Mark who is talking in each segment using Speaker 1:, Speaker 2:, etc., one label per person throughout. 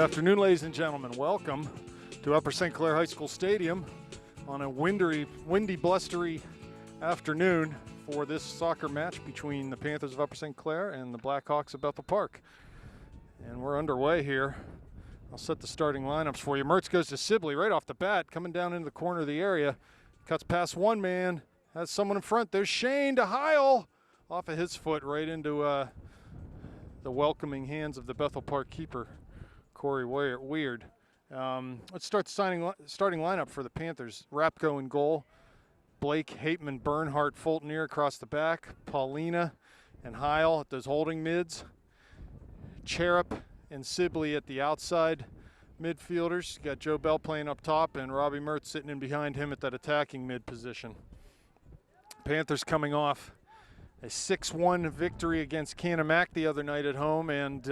Speaker 1: afternoon, ladies and gentlemen. Welcome to Upper St. Clair High School Stadium on a windy, blustery afternoon for this soccer match between the Panthers of Upper St. Clair and the Blackhawks of Bethel Park. And we're underway here. I'll set the starting lineups for you. Mertz goes to Sibley right off the bat, coming down into the corner of the area. Cuts past one man, has someone in front. There's Shane to Heil, off of his foot right into the welcoming hands of the Bethel Park keeper, Corey Weird. Let's start the starting lineup for the Panthers. Rapko in goal. Blake, Hateman, Bernhardt, Fultonier across the back. Paulina and Heil at those holding mids. Cherub and Sibley at the outside midfielders. You got Joe Bell playing up top and Robbie Mertz sitting in behind him at that attacking mid position. Panthers coming off a 6-1 victory against Canamac the other night at home, and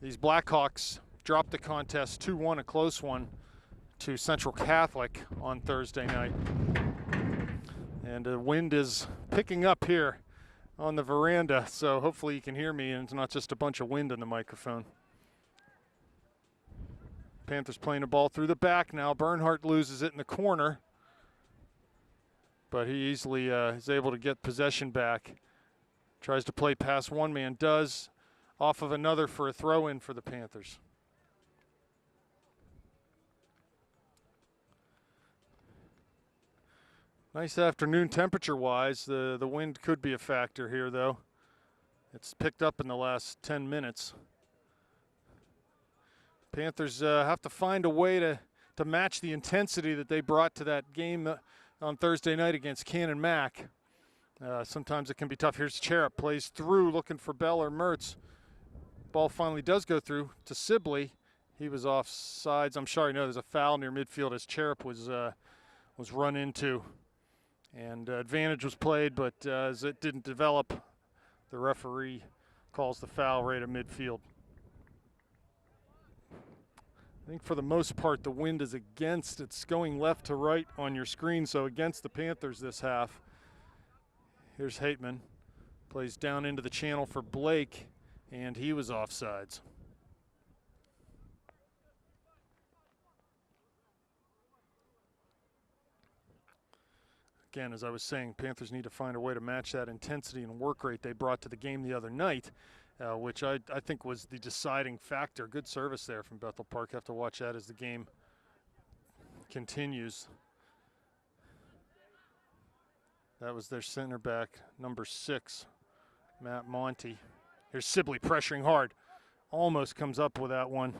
Speaker 1: these Blackhawks dropped the contest 2-1, a close one, to Central Catholic on Thursday night. And the wind is picking up here on the veranda, so hopefully you can hear me and it's not just a bunch of wind in the microphone. Panthers playing the ball through the back now. Bernhardt loses it in the corner, but he easily is able to get possession back. Tries to play past one man, does, off of another for a throw-in for the Panthers. Nice afternoon temperature-wise. The wind could be a factor here, though. It's picked up in the last 10 minutes. Panthers have to find a way to match the intensity that they brought to that game on Thursday night against Canamac. Sometimes it can be tough. Here's Cherub, plays through, looking for Bell or Mertz. Ball finally does go through to Sibley. He was off sides. I'm sorry, no, there's a foul near midfield as Cherub was run into. And advantage was played, but as it didn't develop, the referee calls the foul right at midfield. I think for the most part the wind is against. It's going left to right on your screen, so against the Panthers this half. Here's Hateman, plays down into the channel for Blake, and he was offsides. Again, as I was saying, Panthers need to find a way to match that intensity and work rate they brought to the game the other night, which I think was the deciding factor. Good service there from Bethel Park. Have to watch that as the game continues. That was their center back, number 6, Matt Monty. Here's Sibley pressuring hard. Almost comes up with that one.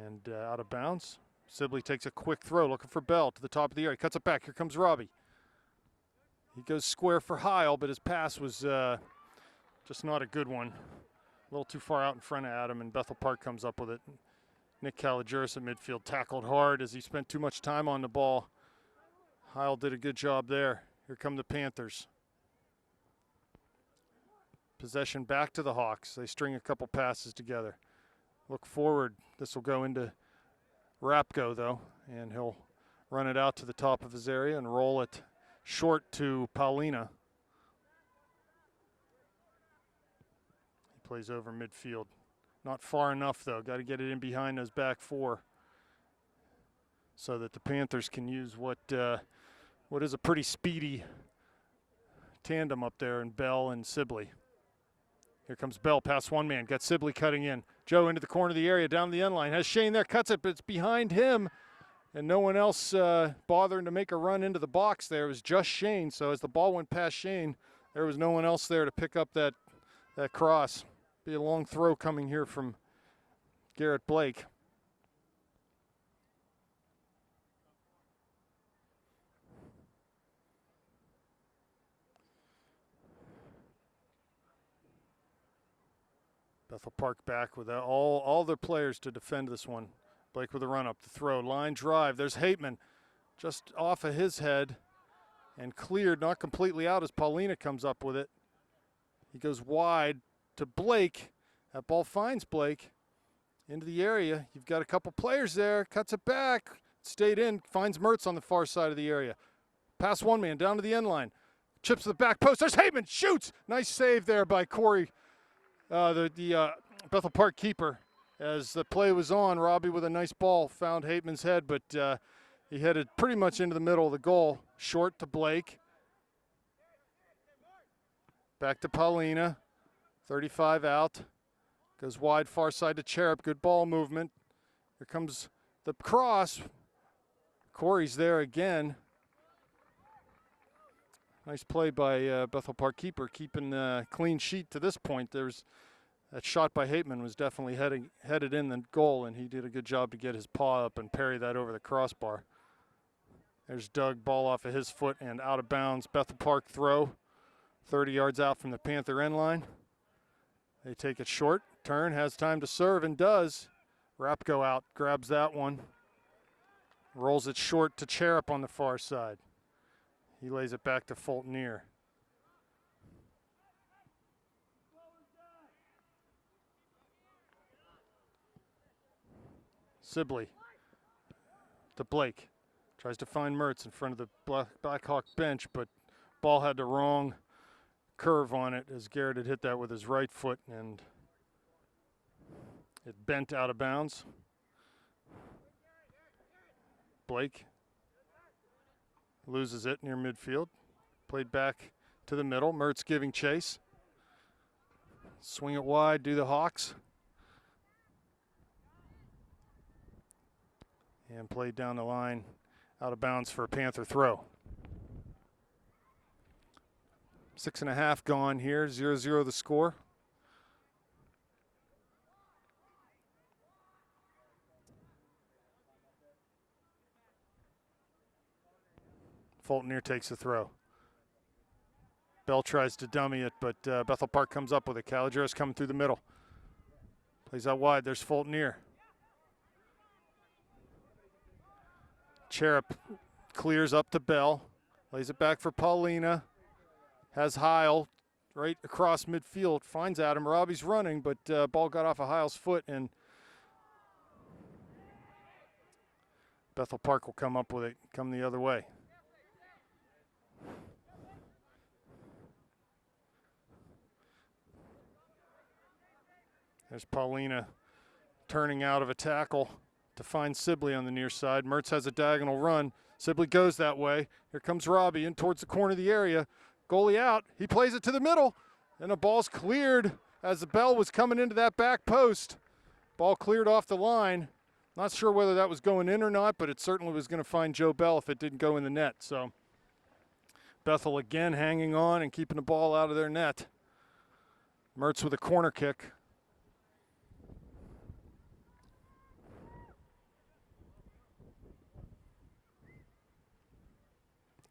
Speaker 1: And out of bounds. Sibley takes a quick throw, looking for Bell to the top of the area. Cuts it back. Here comes Robbie. He goes square for Heil, but his pass was just not a good one. A little too far out in front of Adam, and Bethel Park comes up with it. Nick Caligiris at midfield tackled hard as he spent too much time on the ball. Heil did a good job there. Here come the Panthers. Possession back to the Hawks. They string a couple passes together. Look forward. This will go into Rapko, though, and he'll run it out to the top of his area and roll it short to Paulina. He plays over midfield. Not far enough, though. Got to get it in behind those back four so that the Panthers can use what is a pretty speedy tandem up there in Bell and Sibley. Here comes Bell, past one man, got Sibley cutting in. Joe into the corner of the area, down the end line. Has Shane there, cuts it, but it's behind him. And no one else bothering to make a run into the box there. It was just Shane, so as the ball went past Shane, there was no one else there to pick up that cross. Be a long throw coming here from Garrett Blake. Bethel Park back with all their players to defend this one. Blake with a run up, the throw, line drive. There's Hateman just off of his head and cleared, not completely out as Paulina comes up with it. He goes wide to Blake. That ball finds Blake into the area. You've got a couple players there, cuts it back, stayed in, finds Mertz on the far side of the area. Past one man, down to the end line. Chips to the back post, there's Hateman, shoots! Nice save there by Corey the Bethel Park keeper. As the play was on, Robbie with a nice ball found Hateman's head, but he headed pretty much into the middle of the goal. Short to Blake. Back to Paulina. 35 out. Goes wide, far side to Cherub. Good ball movement. Here comes the cross. Corey's there again. Nice play by Bethel Park keeper, keeping a clean sheet to this point. There's that shot by Hateman was definitely headed in the goal, and he did a good job to get his paw up and parry that over the crossbar. There's Doug, ball off of his foot and out of bounds. Bethel Park throw, 30 yards out from the Panther end line. They take it short. Turn, has time to serve, and does. Rapko out, grabs that one. Rolls it short to Cherub on the far side. He lays it back to Fultoner. Sibley to Blake. Tries to find Mertz in front of the Blackhawk bench, but ball had the wrong curve on it as Garrett had hit that with his right foot, and it bent out of bounds. Blake loses it near midfield. Played back to the middle. Mertz giving chase. Swing it wide, do the Hawks. And played down the line, out of bounds for a Panther throw. 6.5 gone here, 0-0 the score. Fultoner takes the throw. Bell tries to dummy it, but Bethel Park comes up with it. Caligero's coming through the middle. Plays out wide, there's Fultoner. Cherub clears up to Bell. Lays it back for Paulina. Has Heil right across midfield. Finds Adam. Robbie's running, but ball got off of Heil's foot, and Bethel Park will come up with it, come the other way. There's Paulina turning out of a tackle to find Sibley on the near side. Mertz has a diagonal run. Sibley goes that way. Here comes Robbie in towards the corner of the area. Goalie out. He plays it to the middle, and the ball's cleared as the Bell was coming into that back post. Ball cleared off the line. Not sure whether that was going in or not, but it certainly was going to find Joe Bell if it didn't go in the net. So Bethel again hanging on and keeping the ball out of their net. Mertz with a corner kick.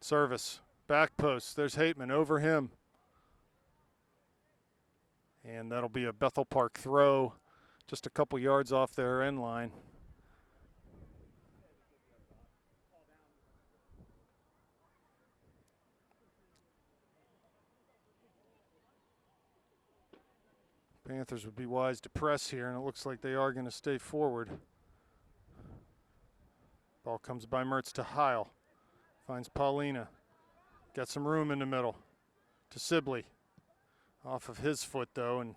Speaker 1: Service, back post, there's Hateman over him. And that'll be a Bethel Park throw, just a couple yards off their end line. Panthers would be wise to press here, and it looks like they are going to stay forward. Ball comes by Mertz to Heil. Finds Paulina. Got some room in the middle to Sibley. Off of his foot, though, and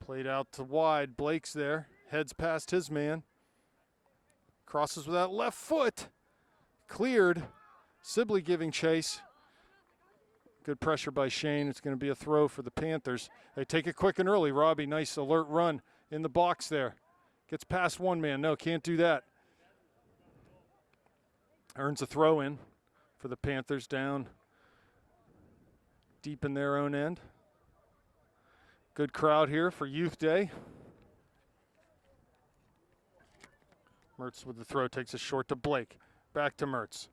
Speaker 1: played out to wide. Blake's there. Heads past his man. Crosses with that left foot. Cleared. Sibley giving chase. Good pressure by Shane. It's going to be a throw for the Panthers. They take it quick and early. Robbie, nice alert run in the box there. Gets past one man. No, can't do that. Earns a throw in for the Panthers down deep in their own end. Good crowd here for Youth Day. Mertz with the throw, takes it short to Blake. Back to Mertz.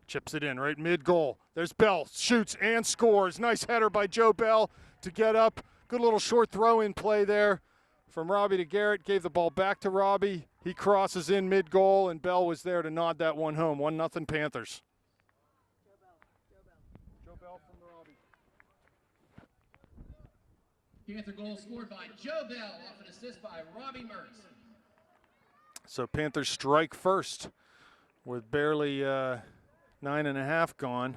Speaker 1: Chips it in right mid-goal. There's Bell, shoots and scores. Nice header by Joe Bell to get up. Good little short throw-in play there from Robbie to Garrett. Gave the ball back to Robbie. He crosses in mid-goal, and Bell was there to nod that one home. 1-0 Panthers. Joe Bell from Robbie.
Speaker 2: Panther goal scored by Joe Bell off an assist by Robbie Mertz.
Speaker 1: So Panthers strike first with barely 9.5 gone.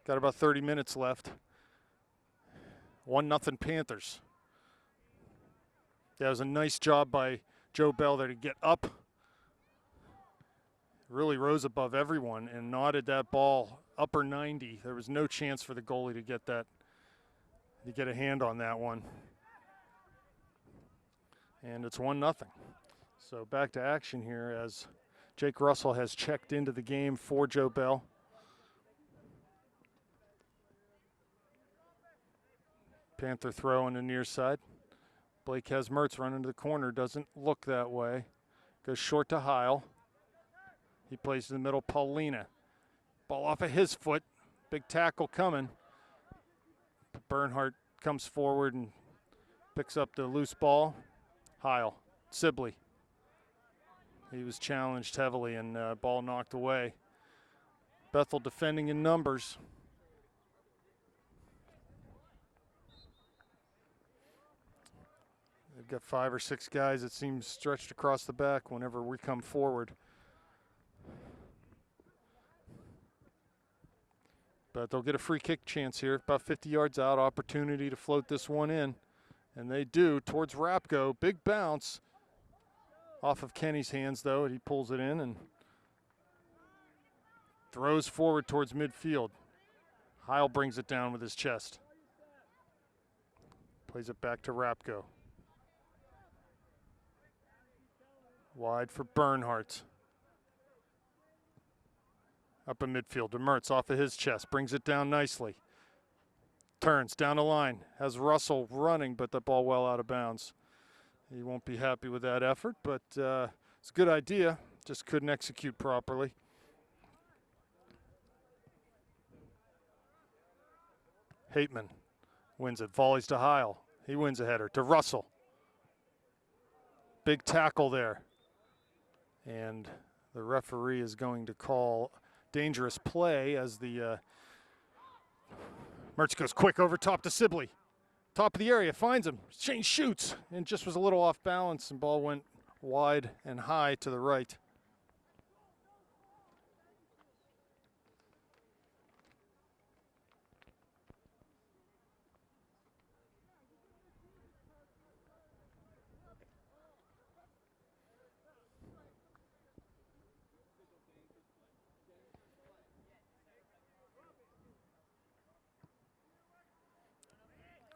Speaker 1: Got about 30 minutes left. 1-0 Panthers. That was a nice job by Joe Bell there to get up. Really rose above everyone and nodded that ball upper 90. There was no chance for the goalie to get that, to get a hand on that one. And it's 1-0. So back to action here as Jake Russell has checked into the game for Joe Bell. Panther throw on the near side. Blake has Mertz running to the corner, doesn't look that way. Goes short to Heil. He plays in the middle, Paulina. Ball off of his foot. Big tackle coming. Bernhardt comes forward and picks up the loose ball. Heil, Sibley. He was challenged heavily and ball knocked away. Bethel defending in numbers. They've got 5 or 6 guys, it seems, stretched across the back whenever we come forward. But they'll get a free kick chance here, about 50 yards out, opportunity to float this one in. And they do towards Rapko, big bounce. Off of Kenny's hands though, and he pulls it in and throws forward towards midfield. Heil brings it down with his chest. Plays it back to Rapko. Wide for Bernhardt. Up in midfield to Mertz off of his chest. Brings it down nicely. Turns down the line. Has Russell running, but the ball well out of bounds. He won't be happy with that effort, but it's a good idea. Just couldn't execute properly. Hateman wins it. Volleys to Heil. He wins a header to Russell. Big tackle there. And the referee is going to call dangerous play as the Mertz goes quick over top to Sibley. Top of the area, finds him. Shane shoots and just was a little off balance and ball went wide and high to the right.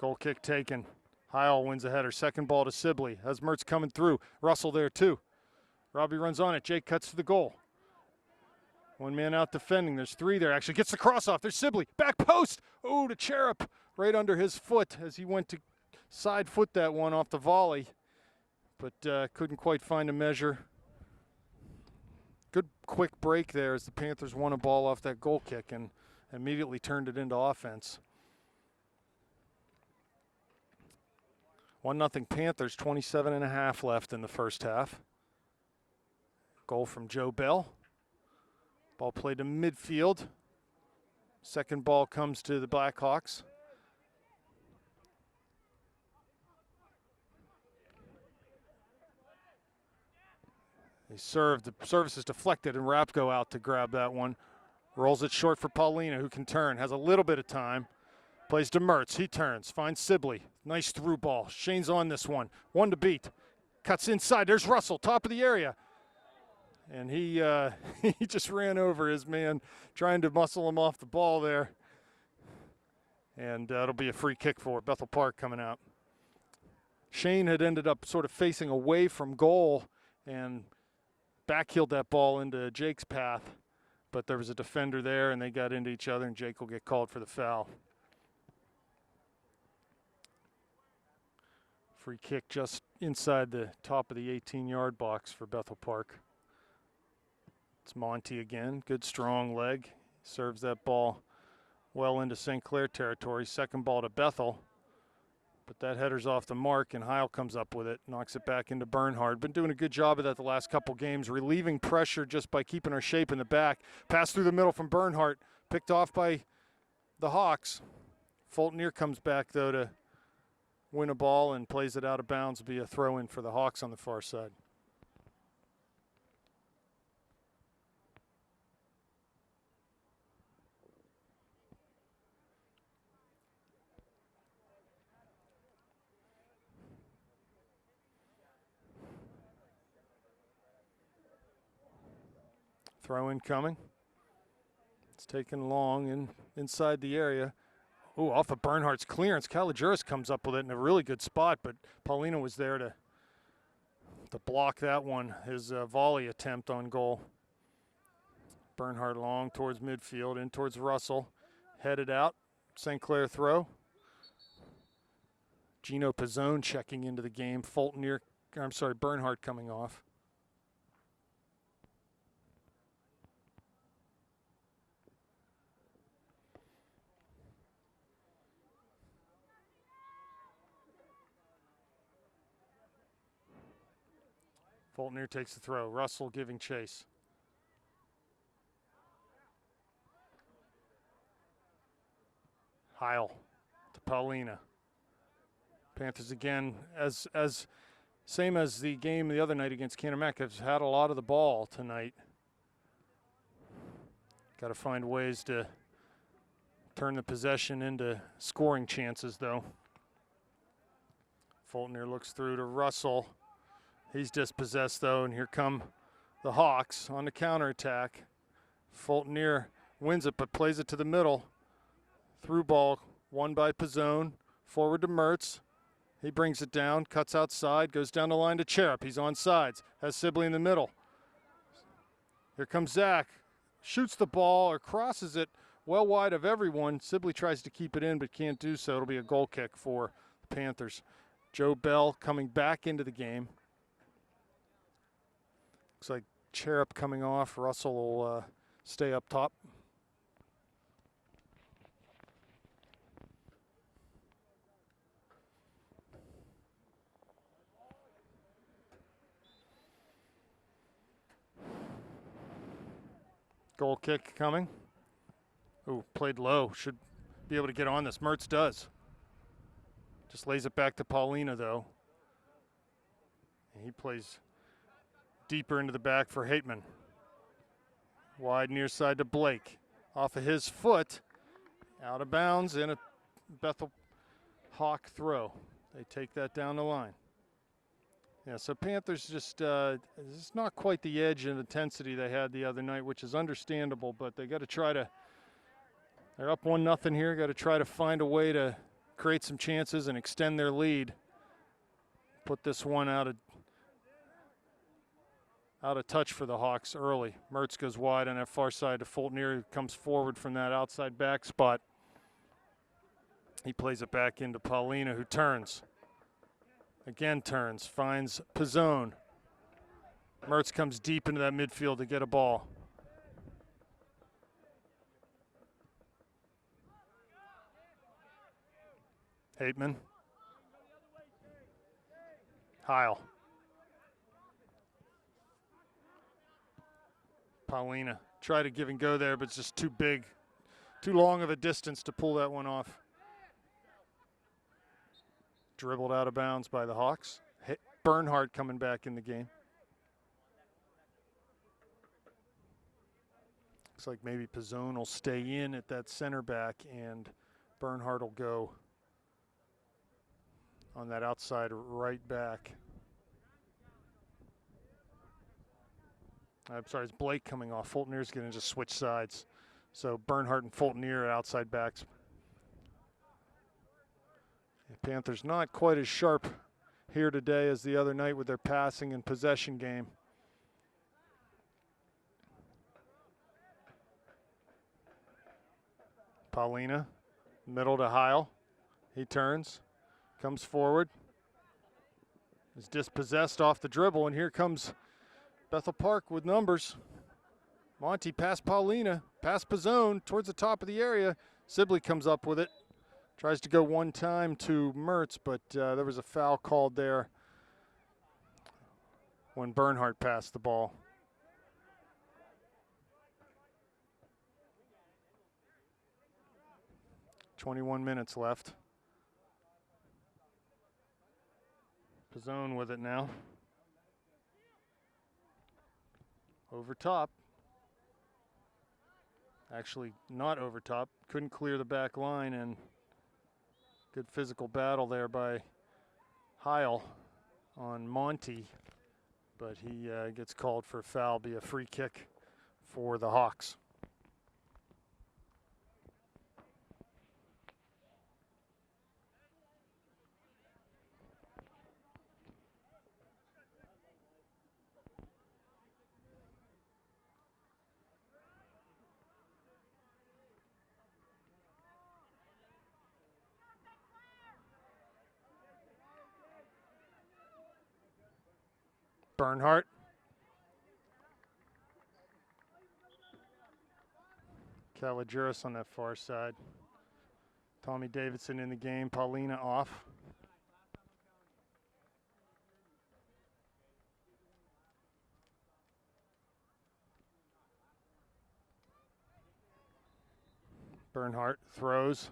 Speaker 1: Goal kick taken. Heil wins a header. Second ball to Sibley. Has Mertz coming through. Russell there too. Robbie runs on it. Jake cuts to the goal. One man out defending. There's 3 there. Actually gets the cross off. There's Sibley. Back post. Oh, to Cherub. Right under his foot as he went to side foot that one off the volley. But couldn't quite find a measure. Good quick break there as the Panthers won a ball off that goal kick and immediately turned it into offense. 1-0 Panthers, 27.5 left in the first half. Goal from Joe Bell. Ball played to midfield. Second ball comes to the Blackhawks. They serve, the service is deflected and Rapko out to grab that one. Rolls it short for Paulina who can turn, has a little bit of time. Plays to Mertz, he turns, finds Sibley. Nice through ball, Shane's on this one. 1 to beat, cuts inside, there's Russell, top of the area. And he he just ran over his man, trying to muscle him off the ball there. And it'll be a free kick for Bethel Park coming out. Shane had ended up sort of facing away from goal and backheeled that ball into Jake's path. But there was a defender there and they got into each other and Jake will get called for the foul. Free kick just inside the top of the 18-yard box for Bethel Park. It's Monty again, good strong leg. Serves that ball well into St. Clair territory. Second ball to Bethel. But that header's off the mark and Heil comes up with it, knocks it back into Bernhard. Been doing a good job of that the last couple games, relieving pressure just by keeping our shape in the back. Pass through the middle from Bernhard, picked off by the Hawks. Fultonier comes back though to win a ball and plays it out of bounds. It'll be a throw in for the Hawks on the far side. Throw in coming. It's taken long and inside the area. Ooh, off of Bernhardt's clearance. Kalogeris comes up with it in a really good spot, but Paulina was there to block that one, his volley attempt on goal. Bernhardt long towards midfield, in towards Russell. Headed out, St. Clair throw. Gino Pizzone checking into the game. Bernhardt coming off. Fultner takes the throw. Russell giving chase. Heil to Paulina. Panthers again, as same as the game the other night against Cantermac, have had a lot of the ball tonight. Got to find ways to turn the possession into scoring chances, though. Fultner looks through to Russell. He's dispossessed, though, and here come the Hawks on the counterattack. Fultner wins it, but plays it to the middle. Through ball, won by Pizzone. Forward to Mertz. He brings it down, cuts outside, goes down the line to Cherub. He's on sides, has Sibley in the middle. Here comes Zach. Shoots the ball or crosses it well wide of everyone. Sibley tries to keep it in, but can't do so. It'll be a goal kick for the Panthers. Joe Bell coming back into the game. Looks like Cherub coming off. Russell will stay up top. Goal kick coming. Ooh, played low. Should be able to get on this. Mertz does. Just lays it back to Paulina, though. And he plays deeper into the back for Hateman. Wide near side to Blake. Off of his foot. Out of bounds and a Bethel Hawk throw. They take that down the line. Yeah, so Panthers just it's not quite the edge and intensity they had the other night, which is understandable, but they got to try to, they're up 1-0 here, got to try to find a way to create some chances and extend their lead. Put this one out of touch for the Hawks early. Mertz goes wide on that far side to Fultner, who comes forward from that outside back spot. He plays it back into Paulina, who turns. Again turns, finds Pizzone. Mertz comes deep into that midfield to get a ball. Hateman. Heil. Paulina. Try to give and go there, but it's just too big. Too long of a distance to pull that one off. Dribbled out of bounds by the Hawks. Bernhardt coming back in the game. Looks like maybe Pizzone will stay in at that center back and Bernhardt will go on that outside right back. I'm sorry, it's Blake coming off. Fultner's going to just switch sides. So Bernhardt and Fultner are outside backs. The Panthers not quite as sharp here today as the other night with their passing and possession game. Paulina, middle to Heil. He turns, comes forward, is dispossessed off the dribble, and here comes Bethel Park with numbers. Monty past Paulina, past Pizzone, towards the top of the area. Sibley comes up with it. Tries to go one time to Mertz, but there was a foul called there when Bernhardt passed the ball. .21 minutes left. Pizzone with it now. Over top. Actually not over top. Couldn't clear the back line, and good physical battle there by Heil on Monty, but he gets called for a foul, be a free kick for the Hawks. Bernhardt. Caligiris on that far side. Tommy Davidson in the game. Paulina off. Bernhardt throws.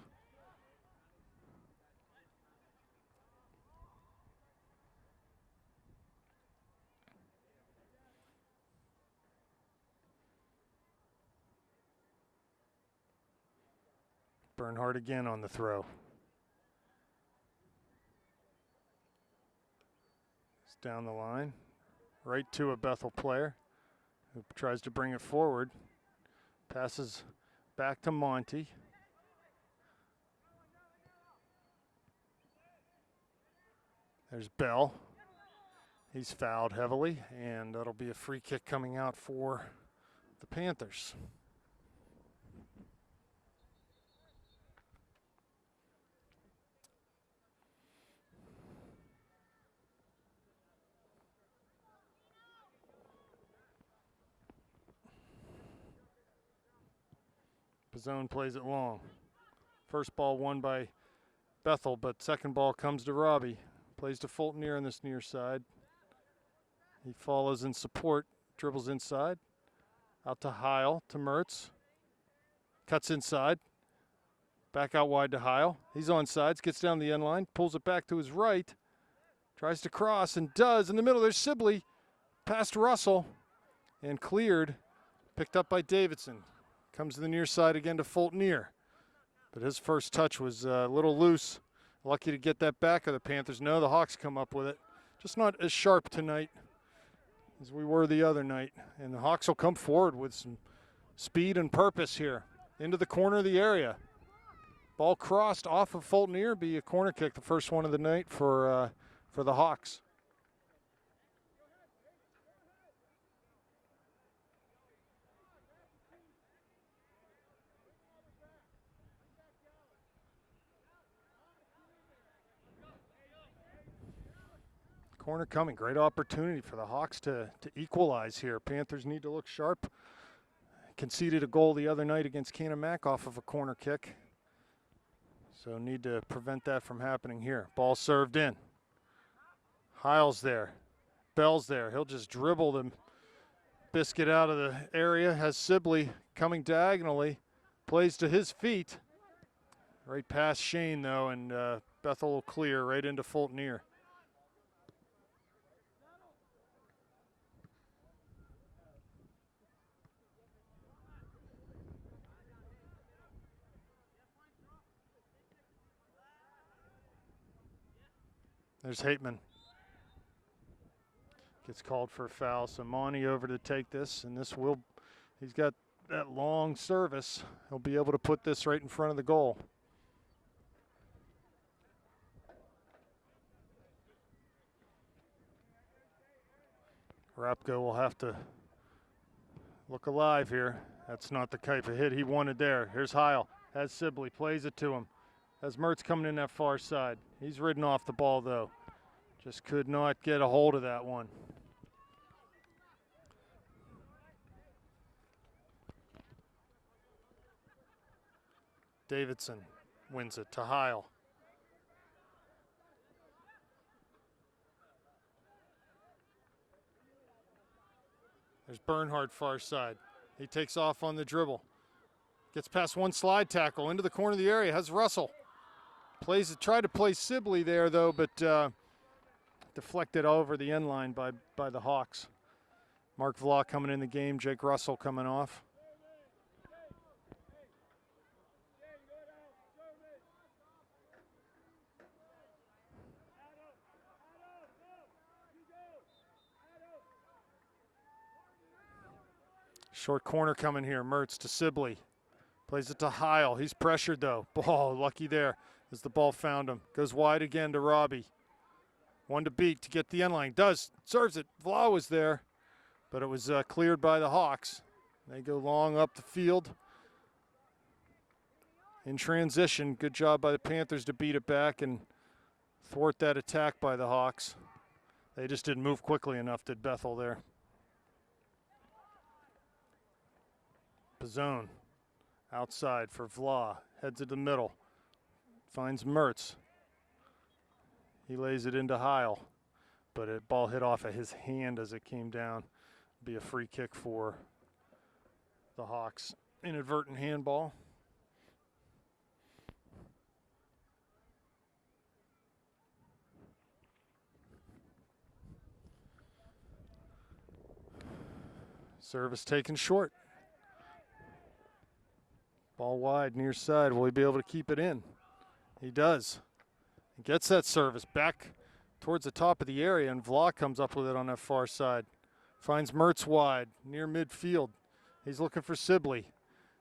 Speaker 1: Bernhardt again on the throw. It's down the line. Right to a Bethel player who tries to bring it forward. Passes back to Monty. There's Bell. He's fouled heavily, and that'll be a free kick coming out for the Panthers. Pizzone plays it long. First ball won by Bethel, but second ball comes to Robbie. Plays to Fulton on this near side. He follows in support, dribbles inside. Out to Heil, to Mertz. Cuts inside. Back out wide to Heil. He's on sides, gets down the end line, pulls it back to his right. Tries to cross and does. In the middle, there's Sibley. Past Russell and cleared. Picked up by Davidson. Comes to the near side again to Fulton. But his first touch was a little loose. Lucky to get that back of the Panthers. No, the Hawks come up with it. Just not as sharp tonight as we were the other night. And the Hawks will come forward with some speed and purpose here. Into the corner of the area. Ball crossed off of Fulton. Be a corner kick, the first one of the night for the Hawks. Corner coming. Great opportunity for the Hawks to equalize here. Panthers need to look sharp. Conceded a goal the other night against Canamac off of a corner kick. So need to prevent that from happening here. Ball served in. Heil's there. Bell's there. He'll just dribble the biscuit out of the area. Has Sibley coming diagonally. Plays to his feet. Right past Shane, though, and Bethel will clear right into Fulton. There's Hateman. Gets called for a foul. So Monty over to take this, and he's got that long service. He'll be able to put this right in front of the goal. Rapko will have to look alive here. That's not the type of hit he wanted there. Here's Heil. Has Sibley. Plays it to him. Has Mertz coming in that far side. He's ridden off the ball, though. Just could not get a hold of that one. Davidson wins it to Heil. There's Bernhardt far side. He takes off on the dribble. Gets past one slide tackle into the corner of the area. Has Russell. Tried to play Sibley there, though, but deflected over the end line by the Hawks. Mark Vlock coming in the game. Jake Russell coming off. Short corner coming here. Mertz to Sibley. Plays it to Heil. He's pressured though. Ball lucky there as the ball found him. Goes wide again to Robbie. One to beat to get the end line. Does. Serves it. Vla was there, but it was cleared by the Hawks. They go long up the field. In transition, good job by the Panthers to beat it back and thwart that attack by the Hawks. They just didn't move quickly enough, did Bethel there. Pizzone outside for Vla. Heads to the middle. Finds Mertz. He lays it into Heil, but a ball hit off of his hand as it came down. Be a free kick for the Hawks. Inadvertent handball. Service taken short. Ball wide, near side. Will he be able to keep it in? He does. He gets that service back towards the top of the area, and Vla comes up with it on that far side. Finds Mertz wide, near midfield. He's looking for Sibley.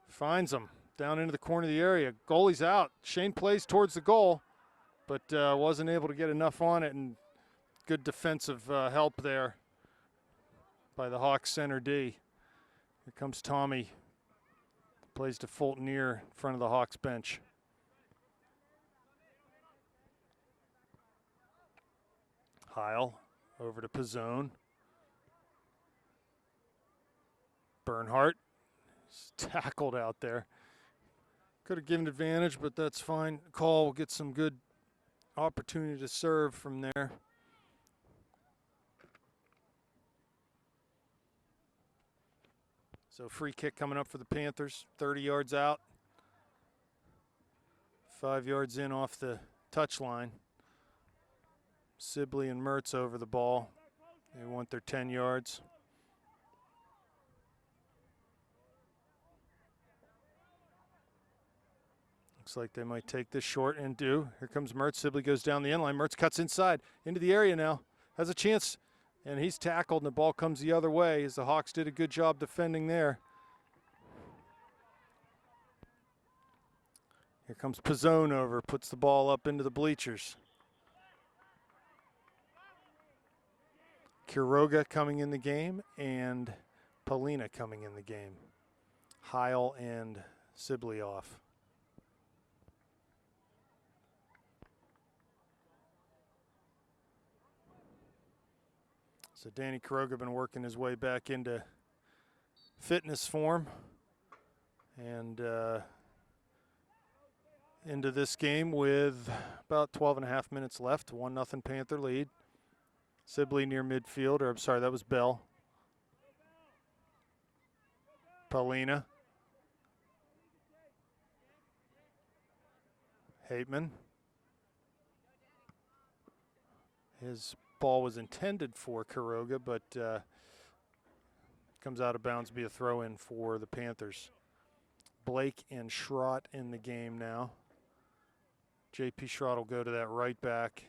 Speaker 1: Finds him down into the corner of the area. Goalie's out. Shane plays towards the goal, but wasn't able to get enough on it, and good defensive help there by the Hawks center D. Here comes Tommy. Plays to Fulton near in front of the Hawks bench. Heil over to Pizzone. Bernhardt is tackled out there. Could have given advantage, but that's fine. Call will get some good opportunity to serve from there. So free kick coming up for the Panthers, 30 yards out. 5 yards in off the touchline. Sibley and Mertz over the ball. They want their 10 yards. Looks like they might take this short and do. Here comes Mertz. Sibley goes down the end line. Mertz cuts inside into the area now. Has a chance. And he's tackled, and the ball comes the other way as the Hawks did a good job defending there. Here comes Pizzone over, puts the ball up into the bleachers. Quiroga coming in the game, and Paulina coming in the game. Heil and Sibley off. So Danny Quiroga been working his way back into fitness form and into this game with about 12 and a half minutes left. 1-0 Panther lead. Sibley near midfield, or I'm sorry, that was Bell. Paulina. Hateman. His ball was intended for Quiroga, but comes out of bounds, be a throw-in for the Panthers. Blake and Schrott in the game now. J.P. Schrott will go to that right back.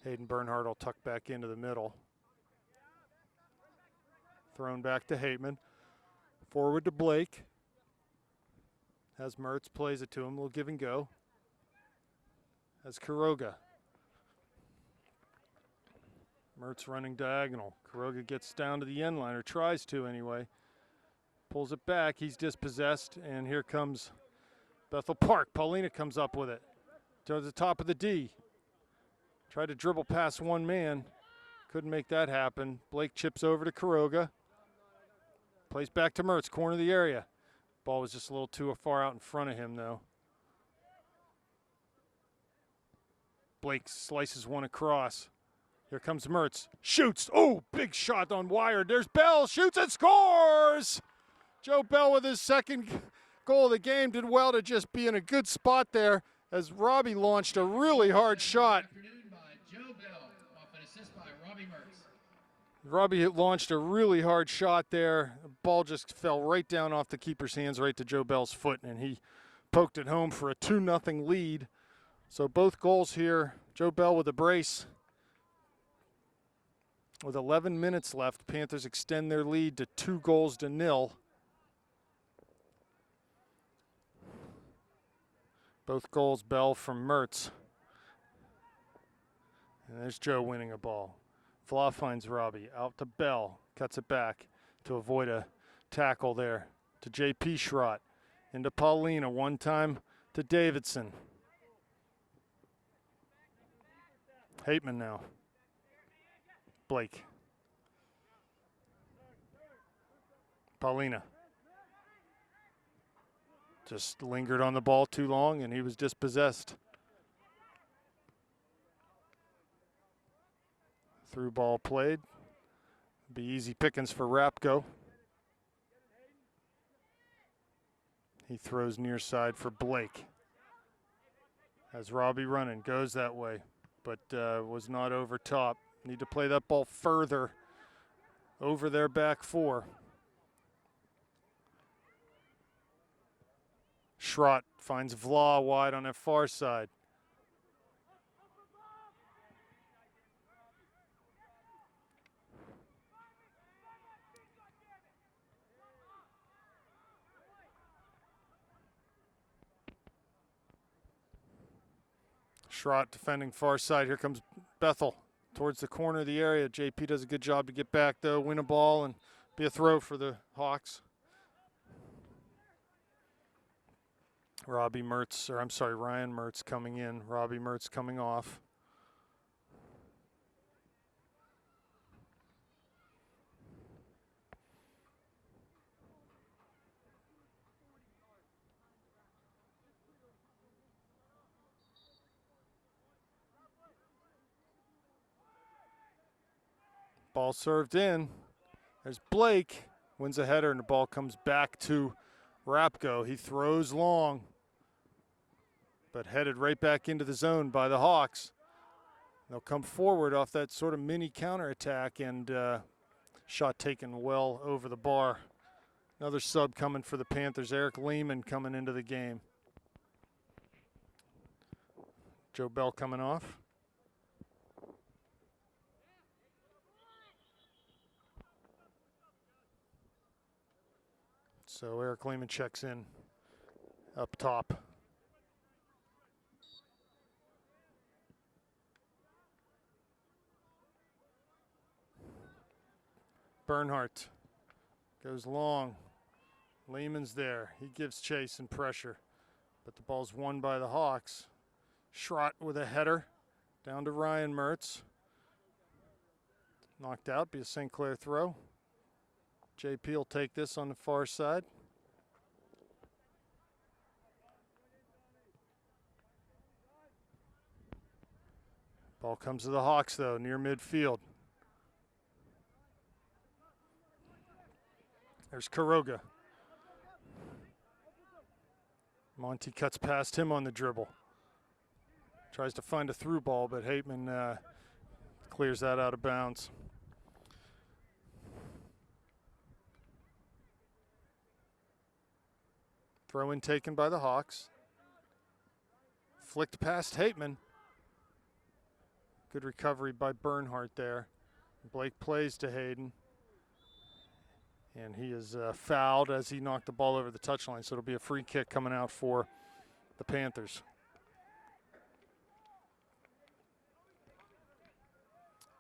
Speaker 1: Hayden Bernhardt will tuck back into the middle. Thrown back to Hateman. Forward to Blake. Has Mertz, plays it to him, a little give and go. Has Quiroga. Mertz running diagonal. Quiroga gets down to the end line, or tries to anyway. Pulls it back, he's dispossessed, and here comes Bethel Park. Paulina comes up with it to the top of the D. Tried to dribble past one man. Couldn't make that happen. Blake chips over to Quiroga. Plays back to Mertz, corner of the area. Ball was just a little too far out in front of him, though. Blake slices one across. Here comes Mertz. Shoots. Oh, big shot on wire. There's Bell. Shoots and scores! Joe Bell with his second goal of the game did well to just be in a good spot there as Robbie launched a really hard shot. Robbie launched a really hard shot there. The ball just fell right down off the keeper's hands right to Joe Bell's foot, and he poked it home for a 2-0 lead. So both goals here, Joe Bell with a brace. With 11 minutes left, Panthers extend their lead to 2-0. Both goals, Bell from Mertz. And there's Joe winning a ball. Vla finds Robbie. Out to Bell. Cuts it back to avoid a tackle there. To J.P. Schrott. Into Paulina. One time to Davidson. Hateman now. Blake. Paulina. Just lingered on the ball too long and he was dispossessed. Through ball played. Be easy pickings for Rapko. He throws near side for Blake. As Robbie running, goes that way, but was not over top. Need to play that ball further over their back four. Schrott finds Vla wide on that far side. Schrott defending far side. Here comes Bethel towards the corner of the area. JP does a good job to get back though, win a ball and be a throw for the Hawks. Ryan Mertz coming in. Robbie Mertz coming off. Ball served in. There's Blake. Wins a header and the ball comes back to Rapko. He throws long, but headed right back into the zone by the Hawks. They'll come forward off that sort of mini counterattack and shot taken well over the bar. Another sub coming for the Panthers. Eric Lehman coming into the game. Joe Bell coming off. So Eric Lehman checks in up top. Bernhardt goes long. Lehman's there. He gives chase and pressure, but the ball's won by the Hawks. Schrott with a header down to Ryan Mertz. Knocked out, be a St. Clair throw. JP will take this on the far side. Ball comes to the Hawks though, near midfield. There's Karoga. Monty cuts past him on the dribble. Tries to find a through ball, but Hateman clears that out of bounds. Throw in taken by the Hawks. Flicked past Hateman. Good recovery by Bernhardt there. Blake plays to Hayden. And he is fouled as he knocked the ball over the touchline, so it'll be a free kick coming out for the Panthers.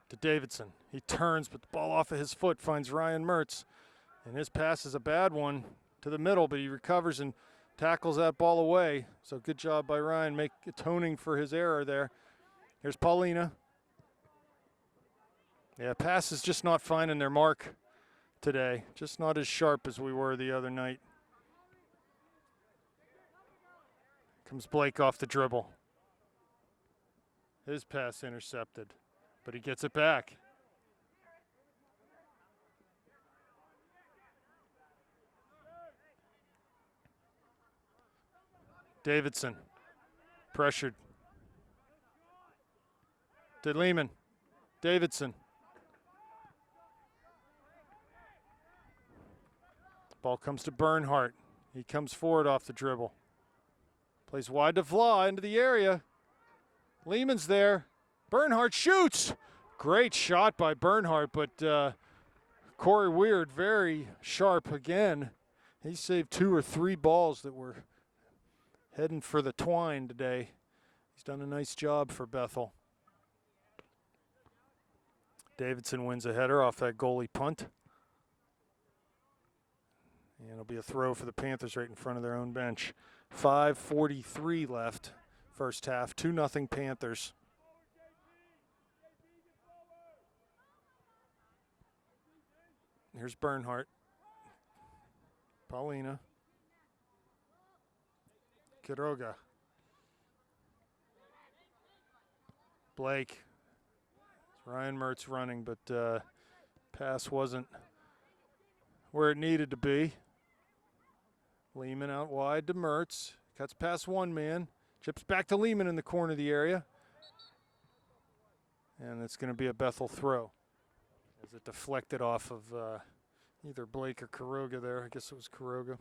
Speaker 1: To Davidson. He turns, but the ball off of his foot finds Ryan Mertz. And his pass is a bad one to the middle, but he recovers and tackles that ball away. So good job by Ryan atoning for his error there. Here's Paulina. Yeah, pass is just not finding their mark today. Just not as sharp as we were the other night. Comes Blake off the dribble. His pass intercepted, but he gets it back. Davidson, pressured. To Lehman. Davidson. Ball comes to Bernhardt. He comes forward off the dribble. Plays wide to Vla into the area. Lehman's there. Bernhardt shoots. Great shot by Bernhardt, but Corey Weird very sharp again. He saved 2 or 3 balls that were heading for the twine today. He's done a nice job for Bethel. Davidson wins a header off that goalie punt. And it'll be a throw for the Panthers right in front of their own bench. 5:43 left, first half. 2-0 Panthers. Here's Bernhardt. Paulina. Quiroga. Blake. Ryan Mertz running, but pass wasn't where it needed to be. Lehman out wide to Mertz. Cuts past one man. Chips back to Lehman in the corner of the area. And it's going to be a Bethel throw as it deflected off of either Blake or Quiroga there. I guess it was Quiroga.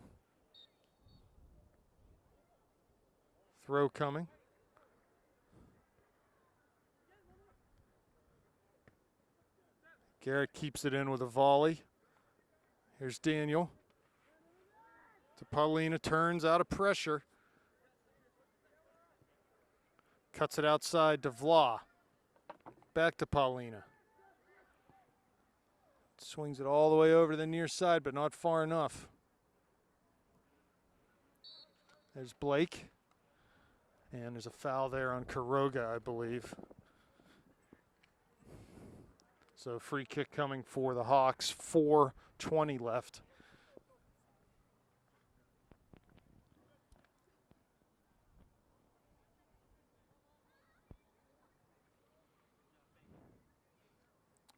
Speaker 1: Throw coming. Garrett keeps it in with a volley. Here's Daniel. To Paulina, turns out of pressure. Cuts it outside to Vla. Back to Paulina. Swings it all the way over to the near side, but not far enough. There's Blake. And there's a foul there on Quiroga, I believe. So free kick coming for the Hawks. 4:20 left.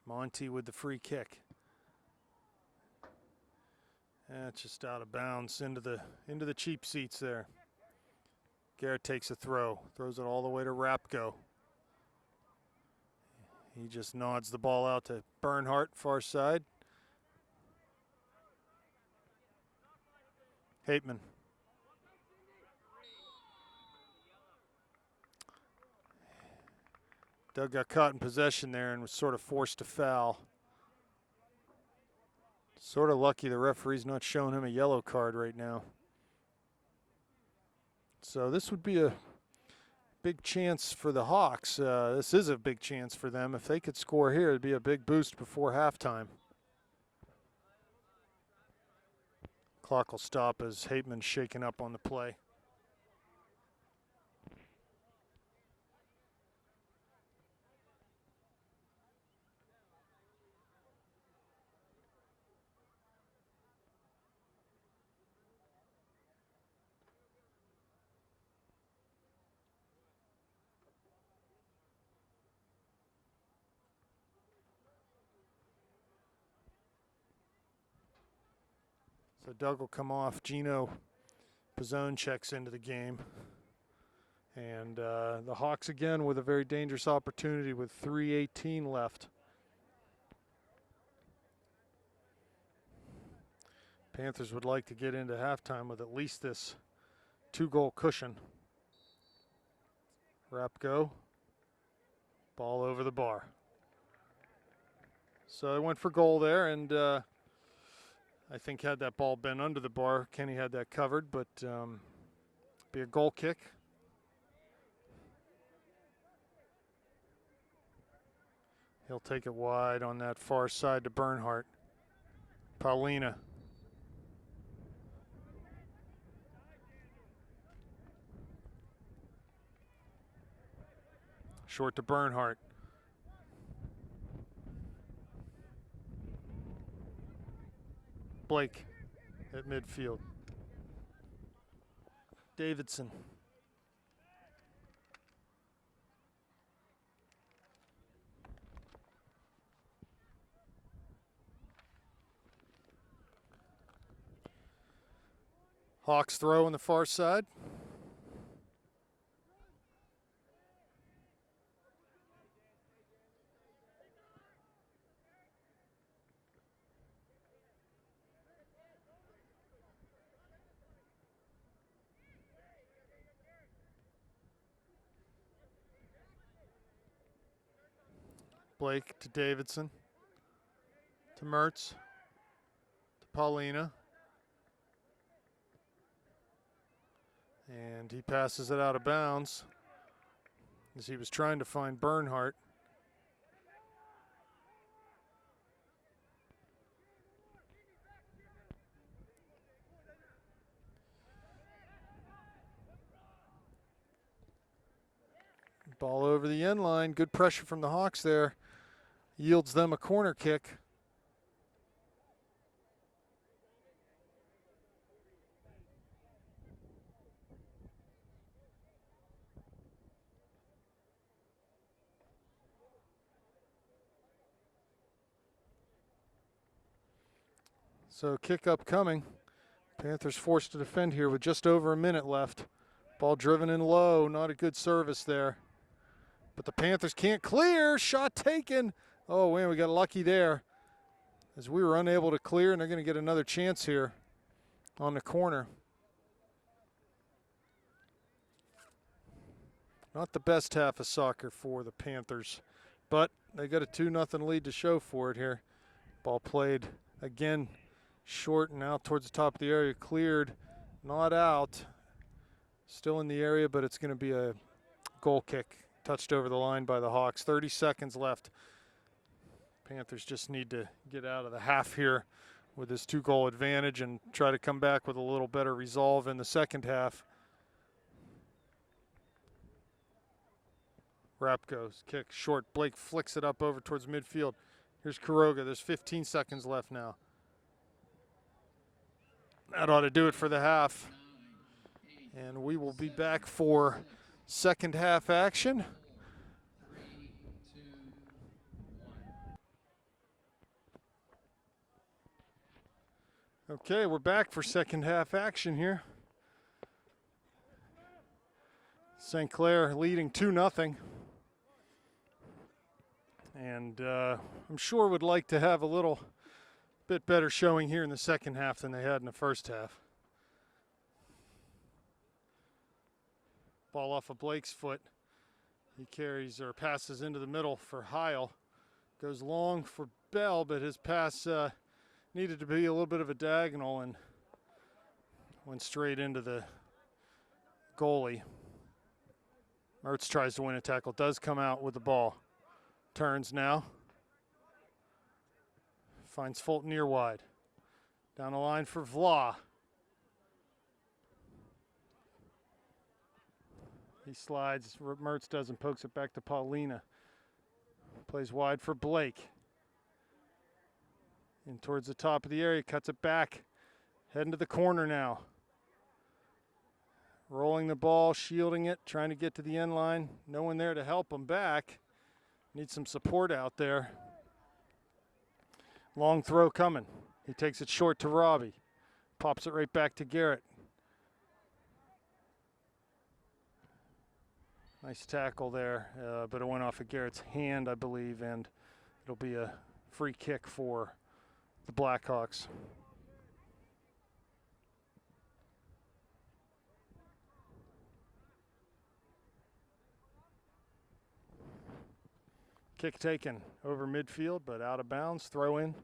Speaker 1: Monty with the free kick. That's just out of bounds into the cheap seats there. Garrett takes a throw, throws it all the way to Rapko. He just nods the ball out to Bernhardt, far side. Hateman. Doug got caught in possession there and was sort of forced to foul. Sort of lucky the referee's not showing him a yellow card right now. So this would be a big chance for the Hawks. This is a big chance for them. If they could score here, it'd be a big boost before halftime. Clock will stop as Hateman's shaken up on the play. So Doug will come off. Gino Pizzone checks into the game. And the Hawks again with a very dangerous opportunity with 3:18 left. Panthers would like to get into halftime with at least this 2-goal cushion. Rapko. Ball over the bar. So they went for goal there, and I think had that ball been under the bar, Kenny had that covered, but be a goal kick. He'll take it wide on that far side to Bernhardt. Paulina. Short to Bernhardt. Blake at midfield. Davidson. Hawks throw on the far side. Blake to Davidson, to Mertz, to Paulina. And he passes it out of bounds as he was trying to find Bernhardt. Ball over the end line. Good pressure from the Hawks there. Yields them a corner kick. So kick up coming. Panthers forced to defend here with just over a minute left. Ball driven in low. Not a good service there. But the Panthers can't clear. Shot taken. Oh, man, we got lucky there as we were unable to clear, and they're going to get another chance here on the corner. Not the best half of soccer for the Panthers, but they got a 2-0 lead to show for it here. Ball played again short and out towards the top of the area. Cleared, not out. Still in the area, but it's going to be a goal kick. Touched over the line by the Hawks. 30 seconds left. Panthers just need to get out of the half here with this 2-goal advantage and try to come back with a little better resolve in the second half. Rap goes, kick short. Blake flicks it up over towards midfield. Here's Kuroga. There's 15 seconds left now. That ought to do it for the half. And we will be back for second half action.
Speaker 2: 3, 2, 1.
Speaker 1: Okay, we're back for second half action here. St. Clair leading 2-0. And I'm sure would like to have a little bit better showing here in the second half than they had in the first half. Ball off of Blake's foot. He carries or passes into the middle for Heil. Goes long for Bell, but his pass needed to be a little bit of a diagonal and went straight into the goalie. Mertz tries to win a tackle, does come out with the ball. Turns now. Finds Fulton near wide. Down the line for Vla. He slides, Mertz does and pokes it back to Paulina. Plays wide for Blake. In towards the top of the area, cuts it back. Heading to the corner now. Rolling the ball, shielding it, trying to get to the end line. No one there to help him back. Needs some support out there. Long throw coming. He takes it short to Robbie. Pops it right back to Garrett. Nice tackle there, but it went off of Garrett's hand, I believe, and it'll be a free kick for the Blackhawks. Kick taken over midfield, but out of bounds. Throw in.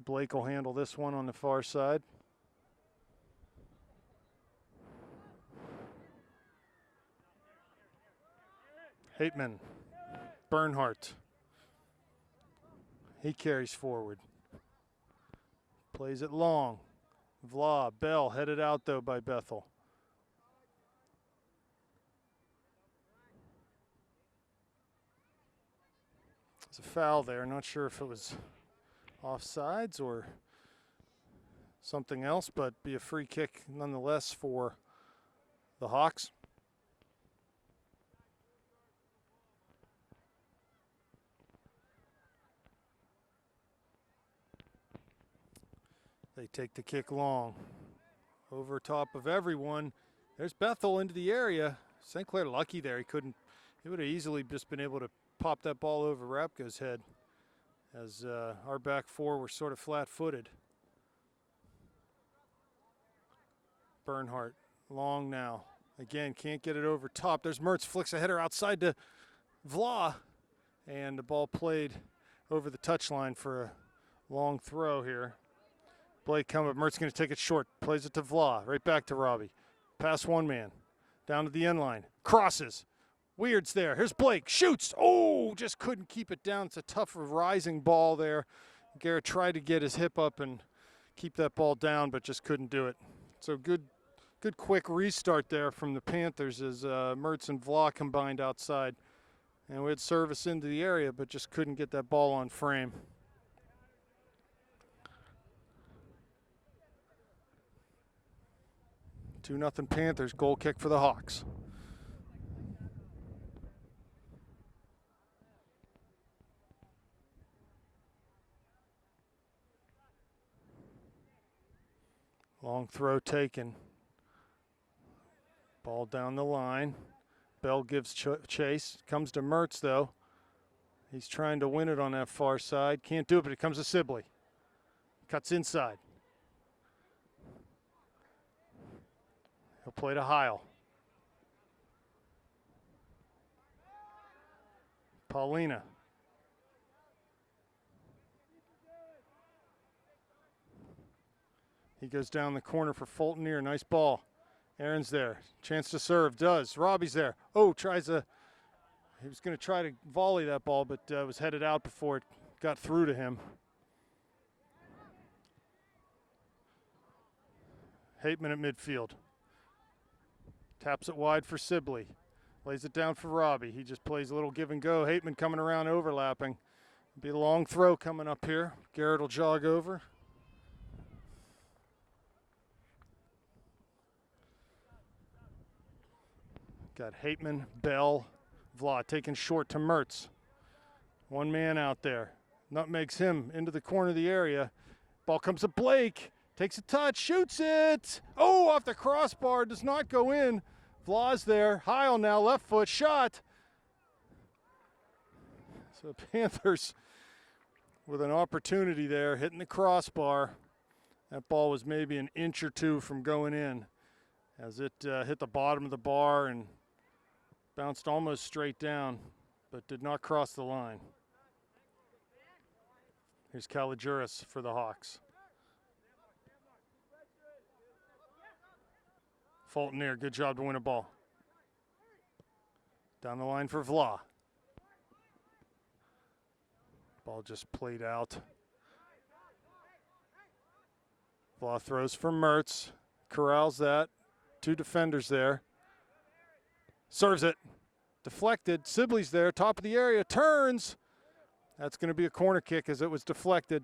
Speaker 1: Blake will handle this one on the far side. Hateman, Bernhardt. He carries forward. Plays it long. Vla, Bell headed out though by Bethel. It's a foul there. Not sure if it was offsides or something else, but be a free kick nonetheless for the Hawks. They take the kick long. Over top of everyone. There's Bethel into the area. St. Clair lucky there. He would have easily just been able to pop that ball over Rapko's head as our back four were sort of flat-footed. Bernhardt, long now. Again, can't get it over top. There's Mertz, flicks a header outside to Vla. And the ball played over the touchline for a long throw here. Blake coming, Mertz going to take it short. Plays it to Vla, right back to Robbie. Past one man. Down to the end line. Crosses. Weird's there. Here's Blake. Shoots. Oh, just couldn't keep it down. It's a tough rising ball there. Garrett tried to get his hip up and keep that ball down, but just couldn't do it. So good quick restart there from the Panthers as Mertz and Vla combined outside. And we had service into the area, but just couldn't get that ball on frame. Two 2-0 Panthers, goal kick for the Hawks. Long throw taken. Ball down the line. Bell gives chase. Comes to Mertz, though. He's trying to win it on that far side. Can't do it, but it comes to Sibley. Cuts inside. He'll play to Heil. Paulina. He goes down the corner for Fulton here. Nice ball. Aaron's there. Chance to serve. Does. Robbie's there. Oh, he was going to try to volley that ball, but was headed out before it got through to him. Hateman at midfield. Taps it wide for Sibley. Lays it down for Robbie. He just plays a little give and go. Hateman coming around overlapping. Be a long throw coming up here. Garrett will jog over. Got Hateman, Bell, Vla taken short to Mertz. One man out there. Nutmegs him into the corner of the area. Ball comes to Blake. Takes a touch, shoots it. Oh, off the crossbar, does not go in. Vla's there. Heil now, left foot, shot. So Panthers with an opportunity there, hitting the crossbar. That ball was maybe an inch or two from going in as it hit the bottom of the bar and bounced almost straight down, but did not cross the line. Here's Kalijuris for the Hawks. Fulton there, good job to win a ball. Down the line for Vla. Ball just played out. Vla throws for Mertz. Corrals that. Two defenders there. Serves it. Deflected. Sibley's there, top of the area. Turns. That's going to be a corner kick as it was deflected.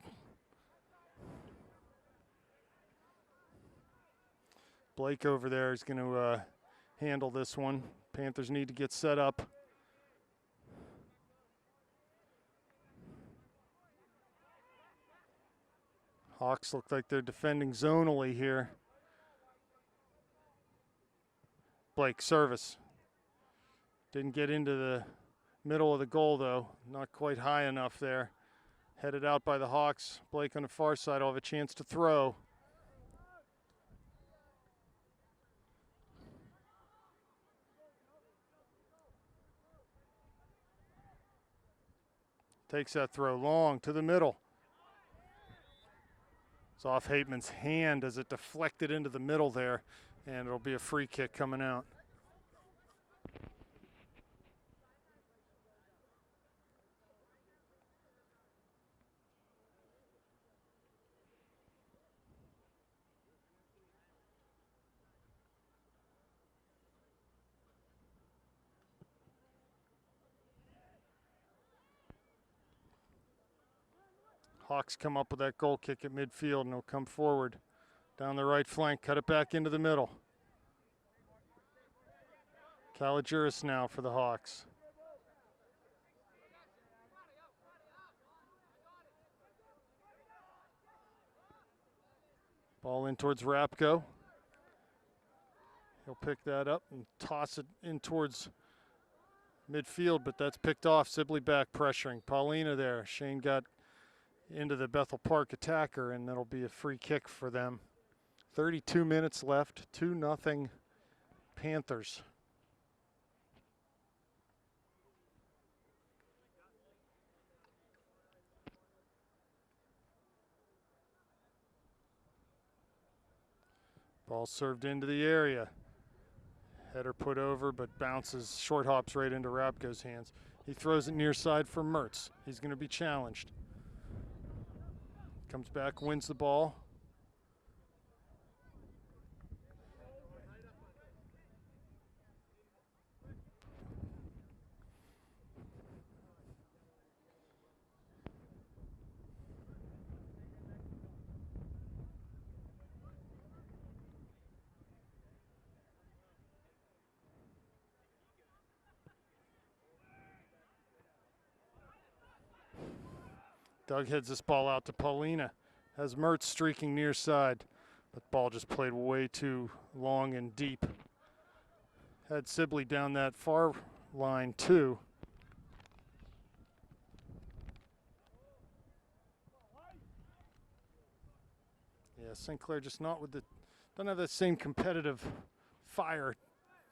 Speaker 1: Blake over there is going to handle this one. Panthers need to get set up. Hawks look like they're defending zonally here. Blake, service. Didn't get into the middle of the goal, though. Not quite high enough there. Headed out by the Hawks. Blake on the far side will have a chance to throw. Takes that throw long to the middle. It's off Hateman's hand as it deflected into the middle there, and it'll be a free kick coming out. Hawks come up with that goal kick at midfield, and he'll come forward down the right flank, cut it back into the middle. Kalijuris now for the Hawks. Ball in towards Rapko. He'll pick that up and toss it in towards midfield, but that's picked off. Sibley back pressuring. Paulina there. Shane got into the Bethel Park attacker, and that'll be a free kick for them. 32 minutes left, 2-0 Panthers. Ball served into the area. Header put over, but bounces, short hops right into Rabko's hands. He throws it near side for Mertz. He's going to be challenged. Comes back, wins the ball. Doug heads this ball out to Paulina. Has Mertz streaking near side, but the ball just played way too long and deep. Had Sibley down that far line too. Yeah, St. Clair just not with the, don't have that same competitive fire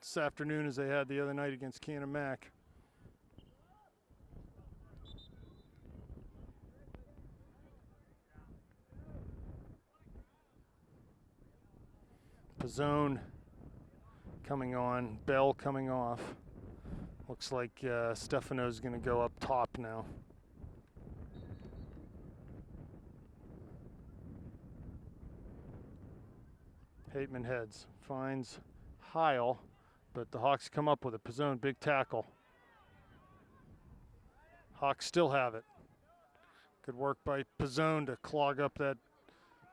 Speaker 1: this afternoon as they had the other night against Canamac. Pizzone coming on, Bell coming off. Looks like Stefano's going to go up top now. Hateman heads, finds Heil, but the Hawks come up with it. Pizzone, big tackle. Hawks still have it. Good work by Pizzone to clog up that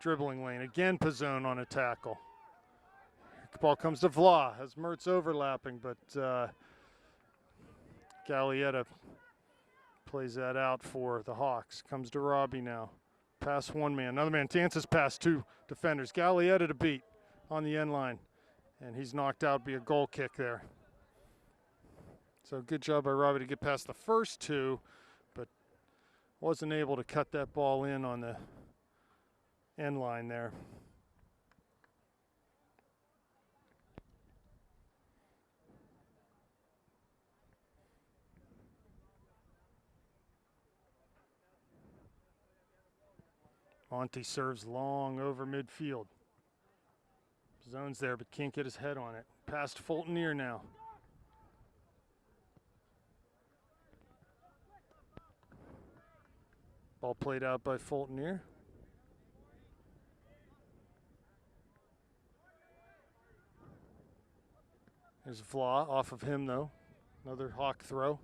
Speaker 1: dribbling lane. Again, Pizzone on a tackle. The ball comes to Vla, has Mertz overlapping, but Gallietta plays that out for the Hawks. Comes to Robbie now. Pass one man, another man. Dances past two defenders. Gallietta to beat on the end line, and he's knocked out. Be a goal kick there. So good job by Robbie to get past the first two, but wasn't able to cut that ball in on the end line there. Monty serves long over midfield. Zone's there, but can't get his head on it. Past Fultonier now. Ball played out by Fultonier. There's Vla off of him, though. Another Hawk throw.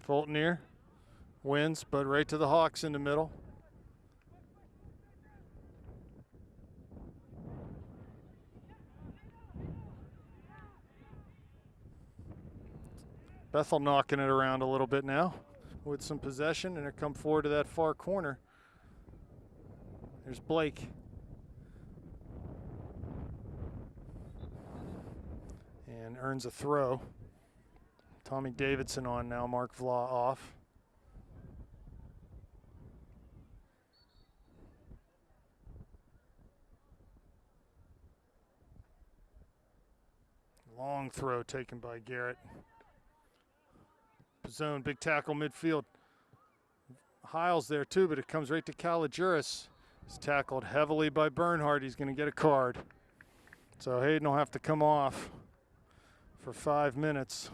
Speaker 1: Fultonier wins, but right to the Hawks in the middle. Bethel knocking it around a little bit now with some possession, and it come forward to that far corner. There's Blake. And earns a throw. Tommy Davidson on now, Mark Vla off. Long throw taken by Garrett. Zone, big tackle midfield. Heil's there too, but it comes right to Caligiris. He's tackled heavily by Bernhardt. He's going to get a card. So Hayden will have to come off for 5 minutes.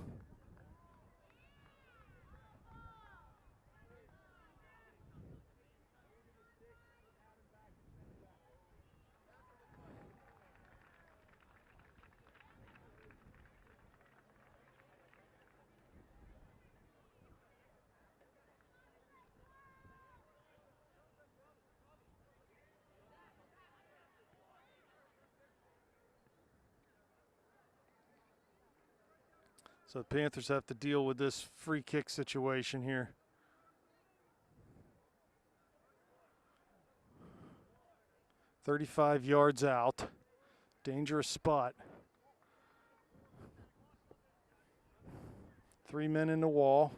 Speaker 1: So the Panthers have to deal with this free kick situation here. "35 yards out. Dangerous spot. 3 men in the wall.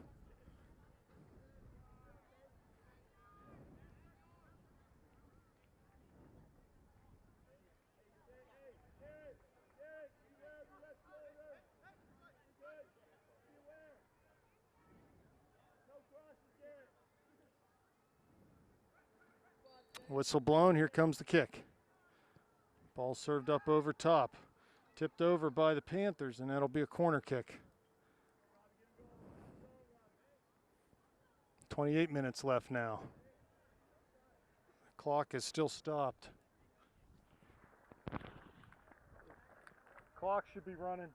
Speaker 1: Whistle blown, here comes the kick. Ball served up over top. Tipped over by the Panthers, and that'll be a corner kick. 28 minutes left now. The clock is still stopped. Clock should be running.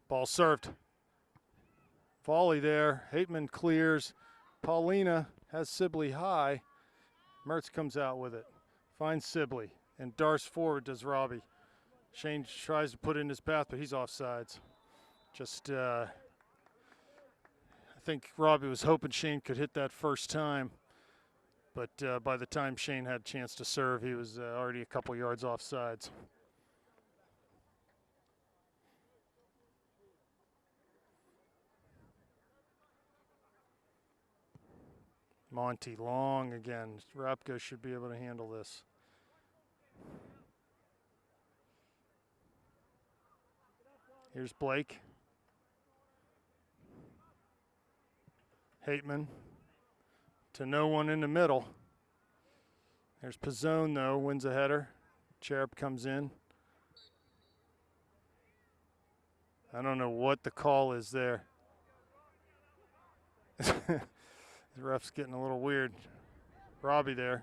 Speaker 1: Ball served. Volley there. Hateman clears. Paulina has Sibley high. Mertz comes out with it. Finds Sibley. And darts forward does Robbie. Shane tries to put it in his path, but he's offsides. Just, I think Robbie was hoping Shane could hit that first time. But by the time Shane had a chance to serve, he was already a couple yards offsides. Monty long again. Rapko should be able to handle this. Here's Blake. Hateman to no one in the middle. There's Pizzone though, wins a header. Cherub comes in. I don't know what the call is there. The ref's getting a little weird. Robbie there.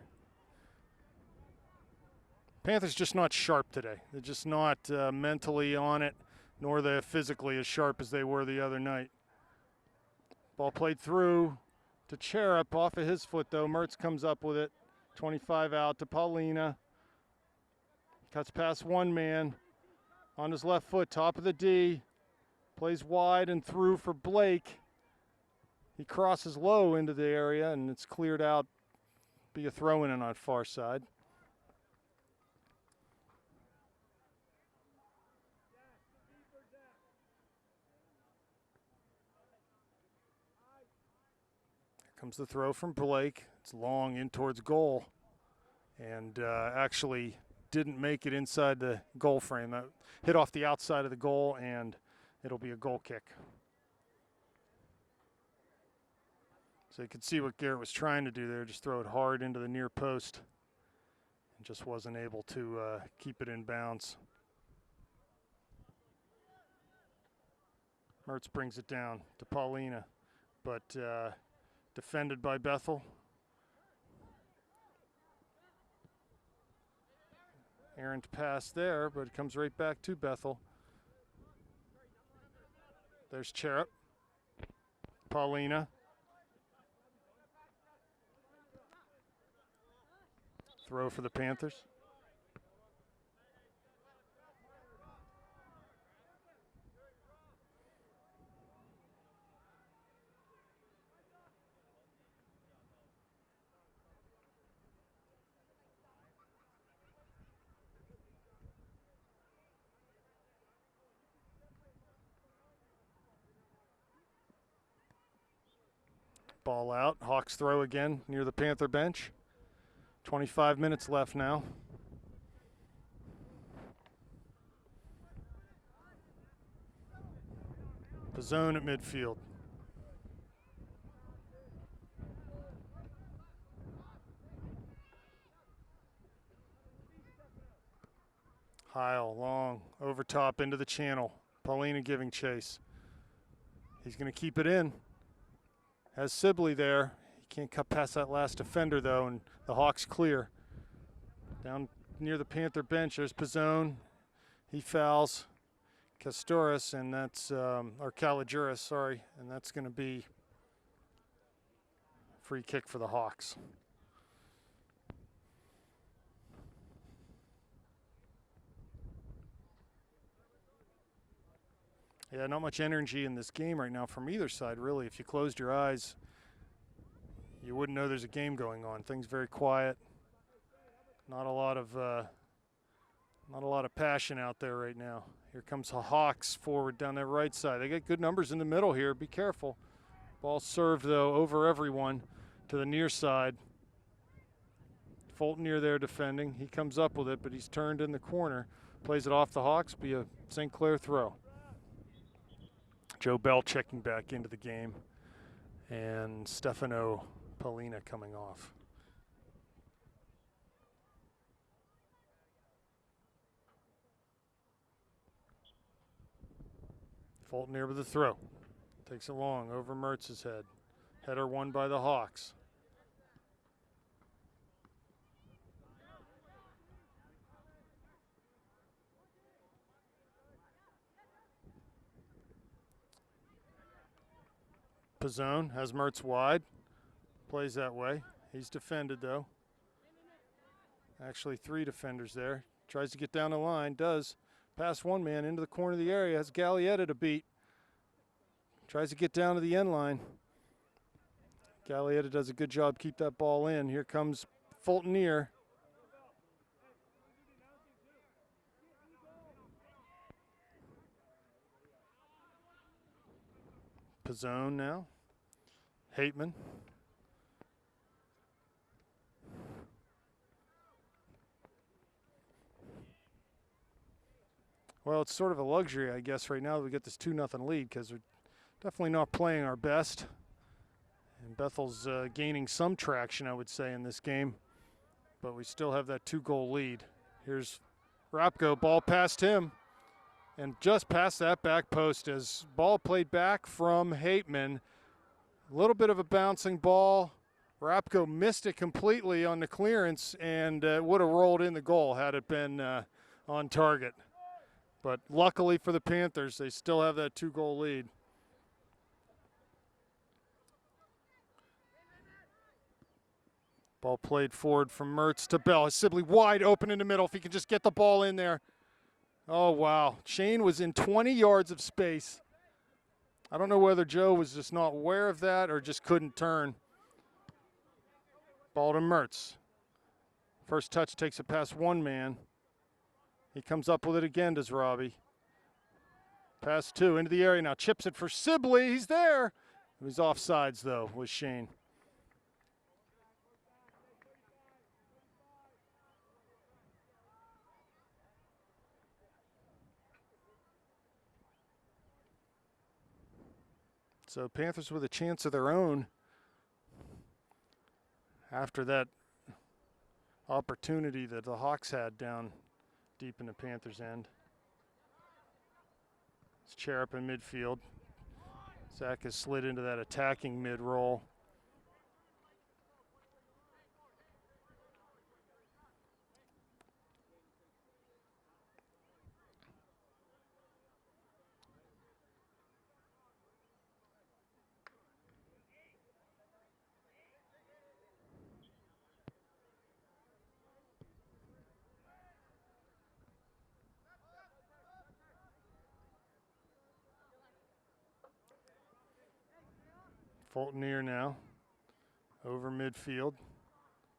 Speaker 1: Panthers just not sharp today. They're just not mentally on it, nor they're physically as sharp as they were the other night. Ball played through to Cherub off of his foot though. Mertz comes up with it. 25 out to Paulina. Cuts past one man on his left foot, top of the D. Plays wide and through for Blake. He crosses low into the area, and it's cleared out. Be a throw-in on that far side. Here comes the throw from Blake. It's long in towards goal, and actually didn't make it inside the goal frame. That hit off the outside of the goal, and it'll be a goal kick. So you can see what Garrett was trying to do there, just throw it hard into the near post, and just wasn't able to keep it in bounds. Mertz brings it down to Paulina, but defended by Bethel. Errant pass there, but it comes right back to Bethel. There's Cherub. Paulina. Throw for the Panthers. Ball out. Hawks throw again near the Panther bench. 25 minutes left now. Pizzone at midfield. Heil, long, over top into the channel. Paulina giving chase. He's going to keep it in. Has Sibley there. He can't cut past that last defender, though, and the Hawks clear. Down near the Panther bench, there's Pizzone. He fouls Castoris, and that's, or Caligiuris, sorry, and that's going to be a free kick for the Hawks. Yeah, not much energy in this game right now from either side, really. If you closed your eyes, you wouldn't know there's a game going on. Things very quiet. Not a lot of passion out there right now. Here comes the Hawks forward down that right side. They get good numbers in the middle here. Be careful. Ball served, though, over everyone to the near side. Fulton near there defending. He comes up with it, but he's turned in the corner. Plays it off the Hawks, be a St. Clair throw. Joe Bell checking back into the game, and Stefano Polina coming off. Fulton here with the throw. Takes it long over Mertz's head. Header won by the Hawks. Pizzone has Mertz wide. Plays that way. He's defended though. Actually 3 defenders there. Tries to get down the line. Does. Pass one man into the corner of the area. Has Gallietta to beat. Tries to get down to the end line. Gallietta does a good job keep that ball in. Here comes Fulton near. Pizzone now. Hateman. Well, it's sort of a luxury, I guess, right now that we get this 2-0 lead because we're definitely not playing our best. And Bethel's gaining some traction, I would say, in this game. But we still have that 2-goal lead. Here's Rapko, ball past him. And just past that back post as ball played back from Hateman. A little bit of a bouncing ball. Rapko missed it completely on the clearance and would have rolled in the goal had it been on target. But luckily for the Panthers, they still have that 2-goal lead. Ball played forward from Mertz to Bell. Sibley wide open in the middle if he can just get the ball in there. Oh, wow. Shane was in 20 yards of space. I don't know whether Joe was just not aware of that or just couldn't turn. Ball to Mertz. First touch takes it past one man. He comes up with it again, does Robbie. Pass 2 into the area now. Chips it for Sibley. He's there. He's offsides, though, with Shane. So Panthers with a chance of their own after that opportunity that the Hawks had down deep in the Panthers' end. It's Cherub in midfield. Zach has slid into that attacking mid-roll. Fulton near now, over midfield.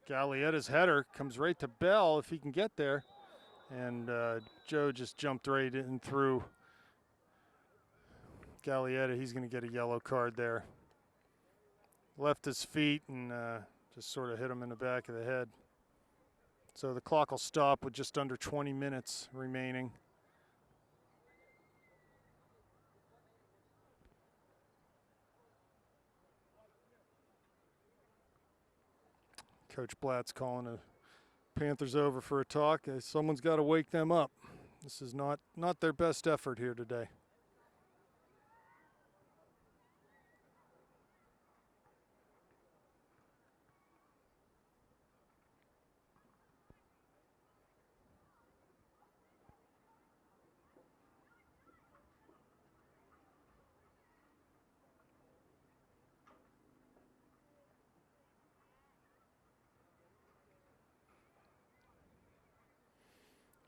Speaker 1: Gallietta's header comes right to Bell if he can get there. And Joe just jumped right in through Gallietta. He's going to get a yellow card there. Left his feet and just sort of hit him in the back of the head. So the clock will stop with just under 20 minutes remaining. Coach Blatt's calling the Panthers over for a talk. Someone's got to wake them up. This is not their best effort here today.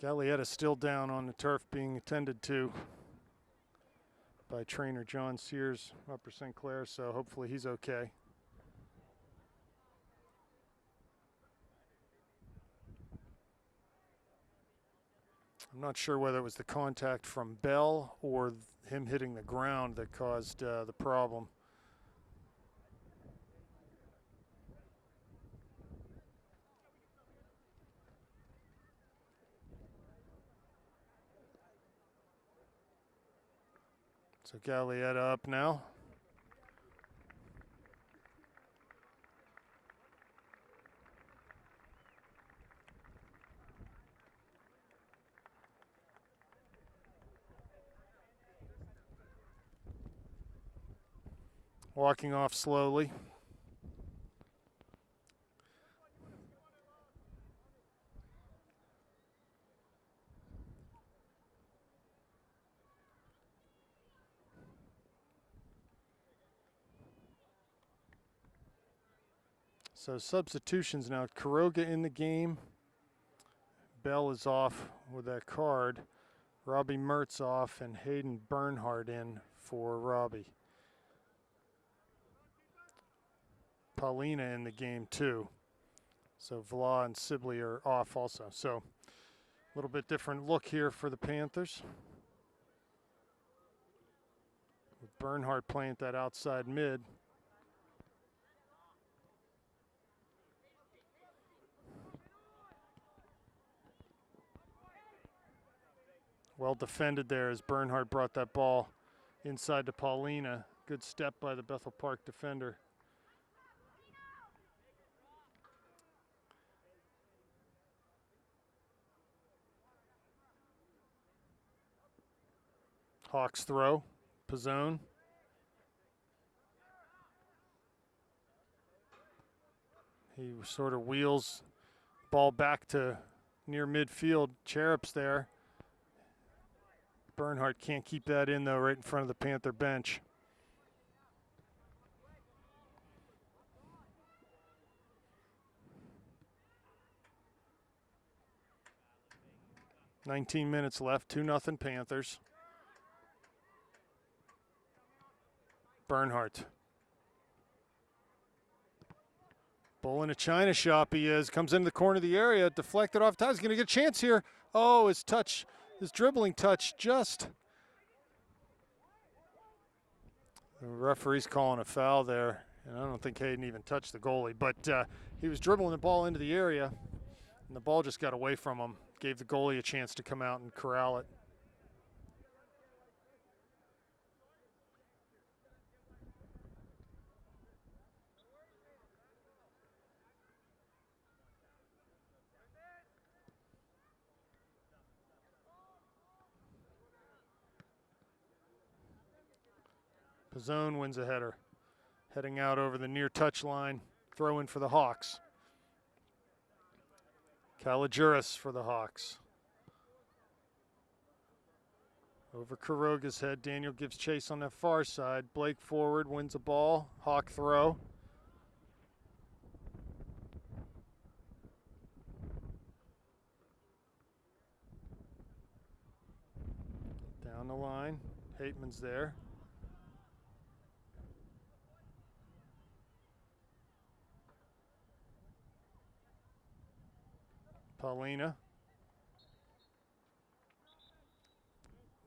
Speaker 1: Gallietta still down on the turf being attended to by trainer John Sears, Upper St. Clair, so hopefully he's okay. I'm not sure whether it was the contact from Bell or him hitting the ground that caused the problem. So Gallietta up now. Walking off slowly. So substitutions now. Kuroga in the game. Bell is off with that card. Robbie Mertz off and Hayden Bernhardt in for Robbie. Paulina in the game too. So Vla and Sibley are off also. So a little bit different look here for the Panthers. With Bernhardt playing at that outside mid. Well defended there as Bernhardt brought that ball inside to Paulina. Good step by the Bethel Park defender. Hawks throw, Pizzone. He sort of wheels ball back to near midfield. Cherup's there. Bernhardt can't keep that in though, right in front of the Panther bench. "19 minutes left, 2-0 Panthers. Bernhardt. Bull in a china shop he is. Comes into the corner of the area, deflected off top. He's going to get a chance here. Oh, his dribbling touch just. The referee's calling a foul there, and I don't think Hayden even touched the goalie, but he was dribbling the ball into the area, and the ball just got away from him. Gave the goalie a chance to come out and corral it. Pizzone wins a header. Heading out over the near touch line. Throw in for the Hawks. Kalogeris for the Hawks. Over Kuroga's head. Daniel gives chase on that far side. Blake forward, wins a ball. Hawk throw. Down the line. Hateman's there. Paulina.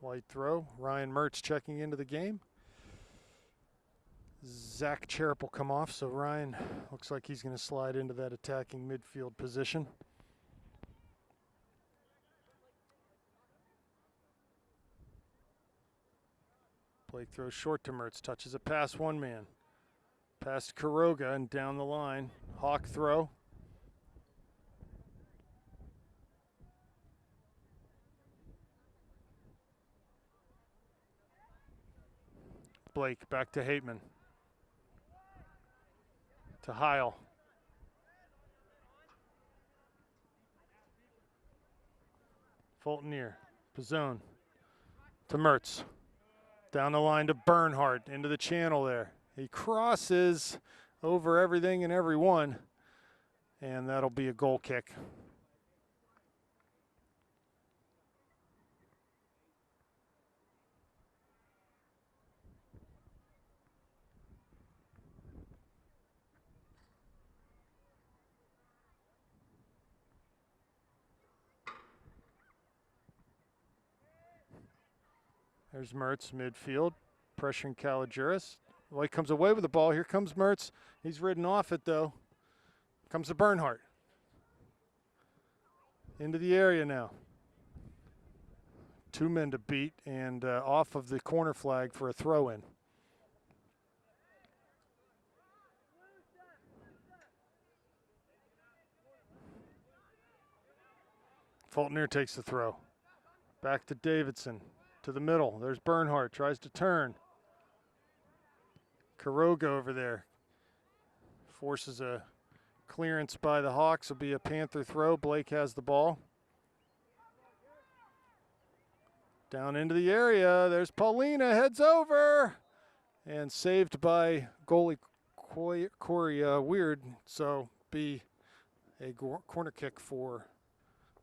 Speaker 1: White throw. Ryan Mertz checking into the game. Zach Cherep will come off, so Ryan looks like he's going to slide into that attacking midfield position. Blake throws short to Mertz, touches it past one man. Past Kuroga and down the line. Hawk throw. Blake back to Hateman. To Heil. Fultonier. Pizzone. To Mertz. Down the line to Bernhardt. Into the channel there. He crosses over everything and everyone. And that'll be a goal kick. There's Mertz, midfield, pressuring Kalogeris. White comes away with the ball. Here comes Mertz. He's ridden off it, though. Comes to Bernhardt. Into the area now. 2 men to beat and off of the corner flag for a throw-in. Fultner takes the throw. Back to Davidson, to the middle. There's Bernhardt, tries to turn. Quiroga over there. Forces a clearance by the Hawks. Will be a Panther throw. Blake has the ball. Down into the area. There's Paulina, heads over. And saved by goalie Corey Weird. So be a corner kick for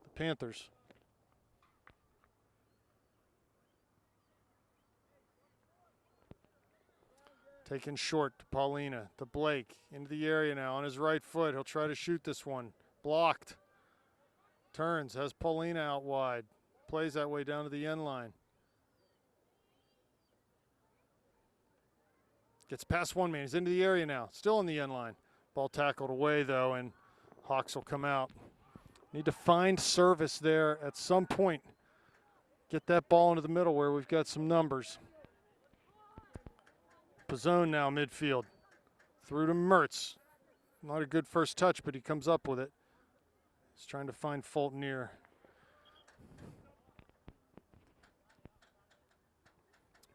Speaker 1: the Panthers. Taken short to Paulina, to Blake, into the area now on his right foot. He'll try to shoot this one. Blocked. Turns, has Paulina out wide. Plays that way down to the end line. Gets past one man. He's into the area now. Still in the end line. Ball tackled away, though, and Hawks will come out. Need to find service there at some point. Get that ball into the middle where we've got some numbers. Pizzone now midfield. Through to Mertz. Not a good first touch, but he comes up with it. He's trying to find Fultner.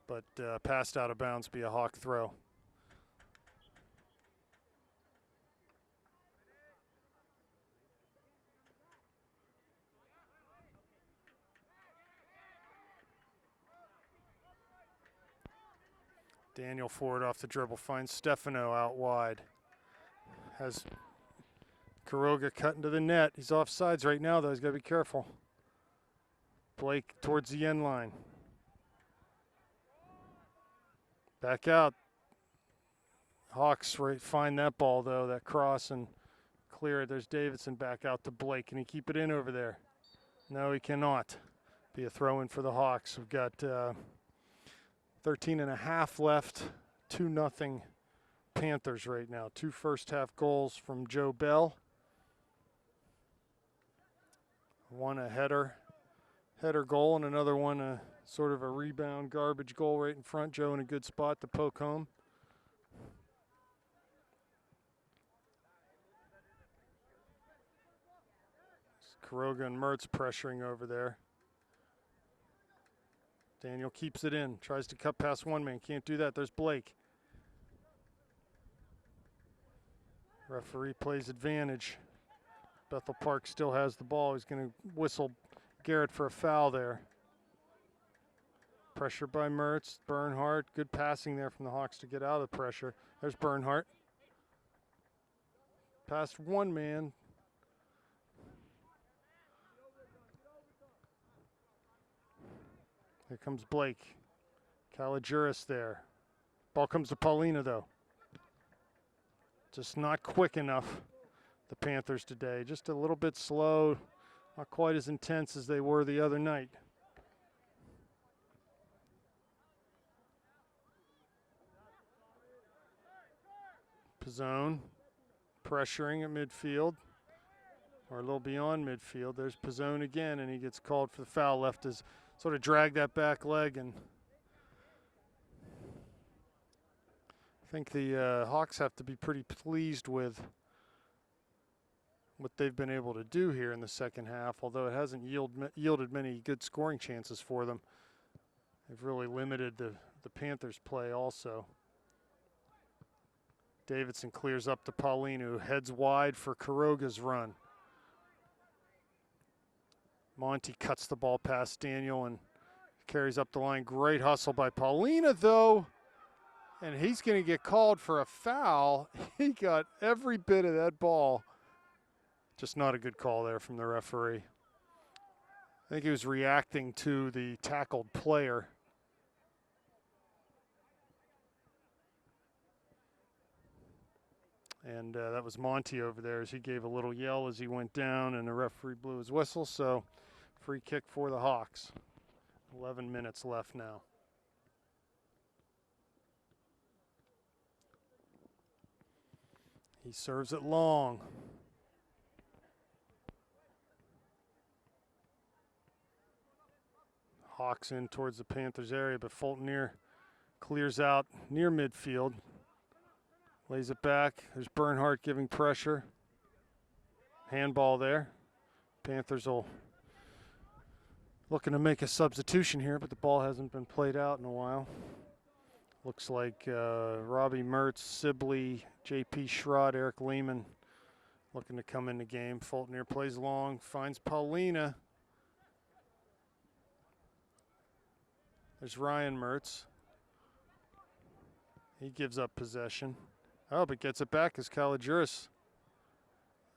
Speaker 1: But passed out of bounds, be a Hawk throw. Daniel forward off the dribble, finds Stefano out wide. Has Quiroga cut into the net. He's offsides right now, though. He's got to be careful. Blake towards the end line. Back out. Hawks find that ball, though, that cross, and clear it. There's Davidson back out to Blake. Can he keep it in over there? No, he cannot. Be a throw-in for the Hawks. We've got 13 and a half left, 2-0 Panthers right now. 2 first-half goals from Joe Bell. One a header goal, and another one a sort of a rebound garbage goal right in front. Joe in a good spot to poke home. Quiroga and Mertz pressuring over there. Daniel keeps it in, tries to cut past one man. Can't do that. There's Blake. Referee plays advantage. Bethel Park still has the ball. He's going to whistle Garrett for a foul there. Pressure by Mertz. Bernhardt. Good passing there from the Hawks to get out of the pressure. There's Bernhardt. Past one man. Here comes Blake. Kalijuris there. Ball comes to Paulina, though. Just not quick enough, the Panthers today. Just a little bit slow, not quite as intense as they were the other night. Pizzone pressuring at midfield, or a little beyond midfield. There's Pizzone again, and he gets called for the foul. Left his sort of drag that back leg, and I think the Hawks have to be pretty pleased with what they've been able to do here in the second half, although it hasn't yielded many good scoring chances for them. They've really limited the Panthers' play also. Davidson clears up to Paulina, who heads wide for Quiroga's run. Monty cuts the ball past Daniel and carries up the line. Great hustle by Paulina, though. And he's going to get called for a foul. He got every bit of that ball. Just not a good call there from the referee. I think he was reacting to the tackled player. And that was Monty over there as he gave a little yell as he went down, and the referee blew his whistle. So free kick for the Hawks. 11 minutes left now. He serves it long. Hawks in towards the Panthers area, but Fulton clears out near midfield. Lays it back. There's Bernhardt giving pressure. Handball there. Panthers will looking to make a substitution here, but the ball hasn't been played out in a while. Looks like Robbie Mertz, Sibley, J.P. Schrott, Eric Lehman looking to come in the game. Fulton plays long, finds Paulina. There's Ryan Mertz. He gives up possession. Oh, but gets it back as Kalajuris.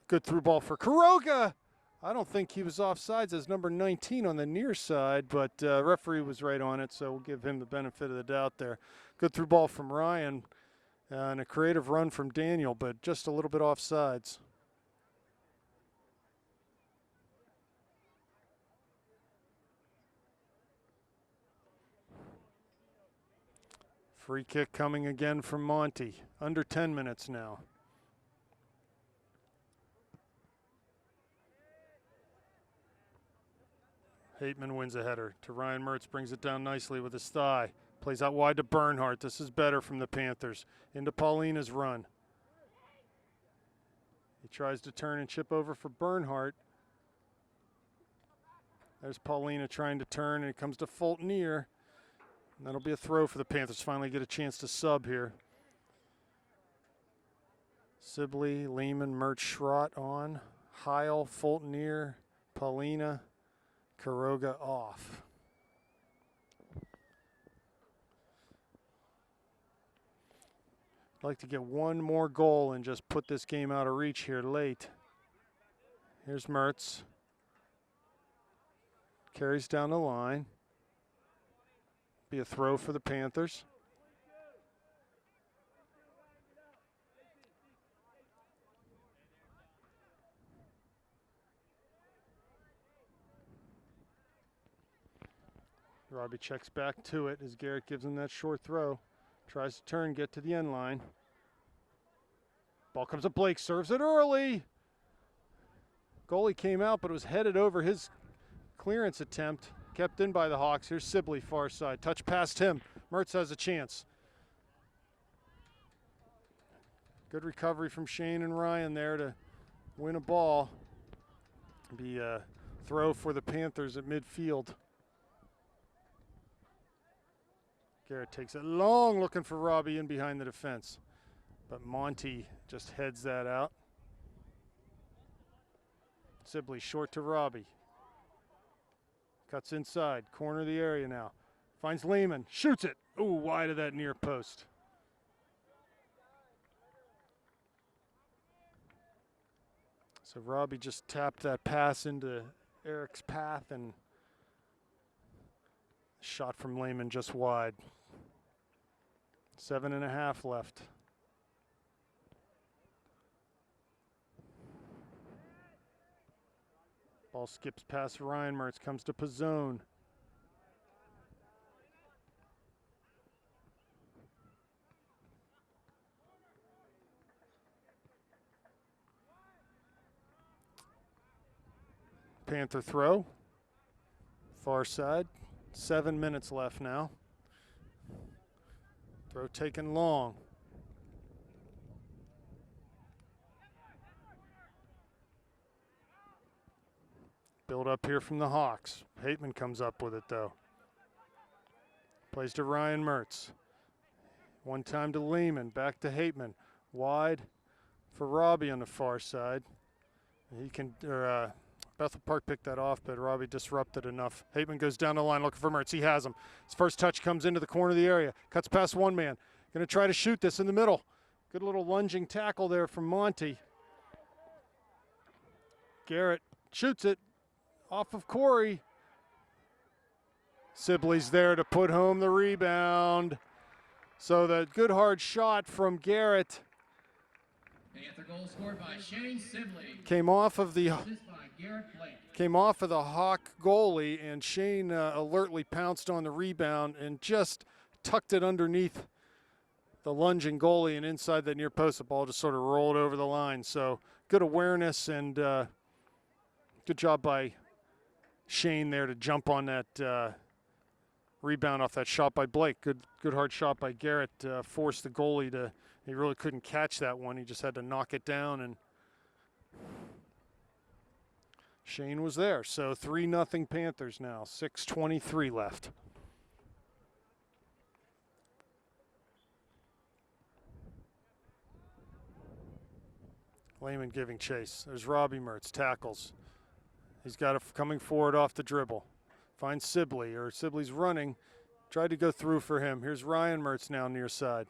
Speaker 1: Good through ball for Kuroga. I don't think he was offsides as number 19 on the near side, but referee was right on it, so we'll give him the benefit of the doubt there. Good through ball from Ryan and a creative run from Daniel, but just a little bit offsides. Free kick coming again from Monty. Under 10 minutes now. Hateman wins a header to Ryan Mertz, brings it down nicely with his thigh. Plays out wide to Bernhardt. This is better from the Panthers. Into Paulina's run. He tries to turn and chip over for Bernhardt. There's Paulina trying to turn, and it comes to Fulton. And that'll be a throw for the Panthers. Finally get a chance to sub here. Sibley, Lehman, Mertz, Schrott on. Heil, Fulton, Paulina, Kuroga off. I'd like to get one more goal and just put this game out of reach here late. Here's Mertz. Carries down the line. Be a throw for the Panthers. Robbie checks back to it as Garrett gives him that short throw. Tries to turn, get to the end line. Ball comes to Blake, serves it early. Goalie came out, but it was headed over his clearance attempt. Kept in by the Hawks. Here's Sibley, far side. Touch past him. Mertz has a chance. Good recovery from Shane and Ryan there to win a ball. Be a throw for the Panthers at midfield. Garrett takes it long, looking for Robbie in behind the defense. But Monty just heads that out. Sibley short to Robbie. Cuts inside, corner of the area now. Finds Lehman, shoots it. Ooh, wide of that near post. So Robbie just tapped that pass into Eric's path, and shot from Lehman just wide. 7.5 left. Ball skips past Ryan Mertz, comes to Pizzone. Panther throw. Far side. 7 minutes left now. Throw taken long. Build up here from the Hawks. Hateman comes up with it though. Plays to Ryan Mertz. One time to Lehman, back to Hateman. Wide for Robbie on the far side. He can, Bethel Park picked that off, but Robbie disrupted enough. Hateman goes down the line looking for Mertz. He has him. His first touch comes into the corner of the area. Cuts past one man. Going to try to shoot this in the middle. Good little lunging tackle there from Monty. Garrett shoots it off of Corey. Sibley's there to put home the rebound. So the good hard shot from Garrett
Speaker 2: Panther goal scored by Shane Sibley.
Speaker 1: came off of the
Speaker 2: Assist by Garrett Blake.
Speaker 1: Hawk goalie, and Shane alertly pounced on the rebound and just tucked it underneath the lunging goalie and inside that near post. The ball just sort of rolled over the line. So good awareness and good job by Shane there to jump on that rebound off that shot by Blake. Good hard shot by Garrett. Forced the goalie to, he really couldn't catch that one. He just had to knock it down, and Shane was there. So 3-0 Panthers now, 6:23 left. Lehman giving chase. There's Robbie Mertz, tackles. He's got it coming forward off the dribble. Finds Sibley, or Sibley's running. Tried to go through for him. Here's Ryan Mertz now near side.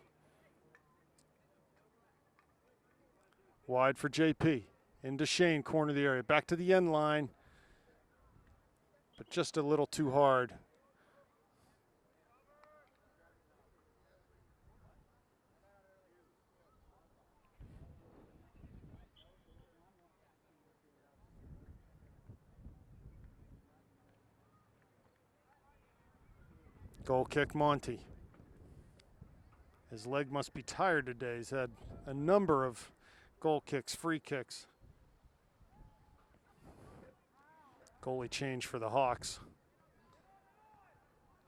Speaker 1: Wide for JP. Into Shane, corner of the area. Back to the end line. But just a little too hard. Goal kick, Monty. His leg must be tired today. He's had a number of goal kicks, free kicks. Goalie change for the Hawks.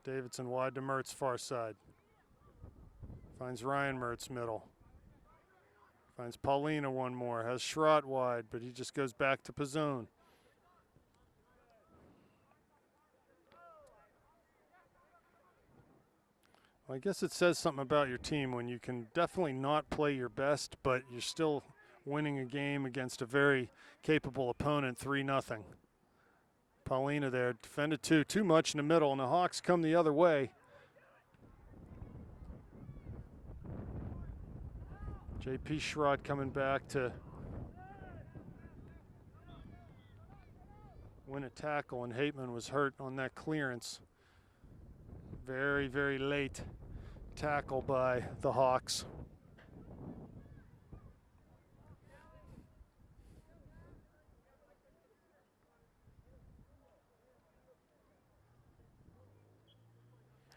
Speaker 1: Davidson wide to Mertz, far side. Finds Ryan Mertz, middle. Finds Paulina one more. Has Schrott wide, but he just goes back to Pizzone. Well, I guess it says something about your team when you can definitely not play your best, but you're still winning a game against a very capable opponent, 3-0. Paulina there, defended too much in the middle, and the Hawks come the other way. JP Schrott coming back to win a tackle, and Hateman was hurt on that clearance. Very, very late tackle by the Hawks.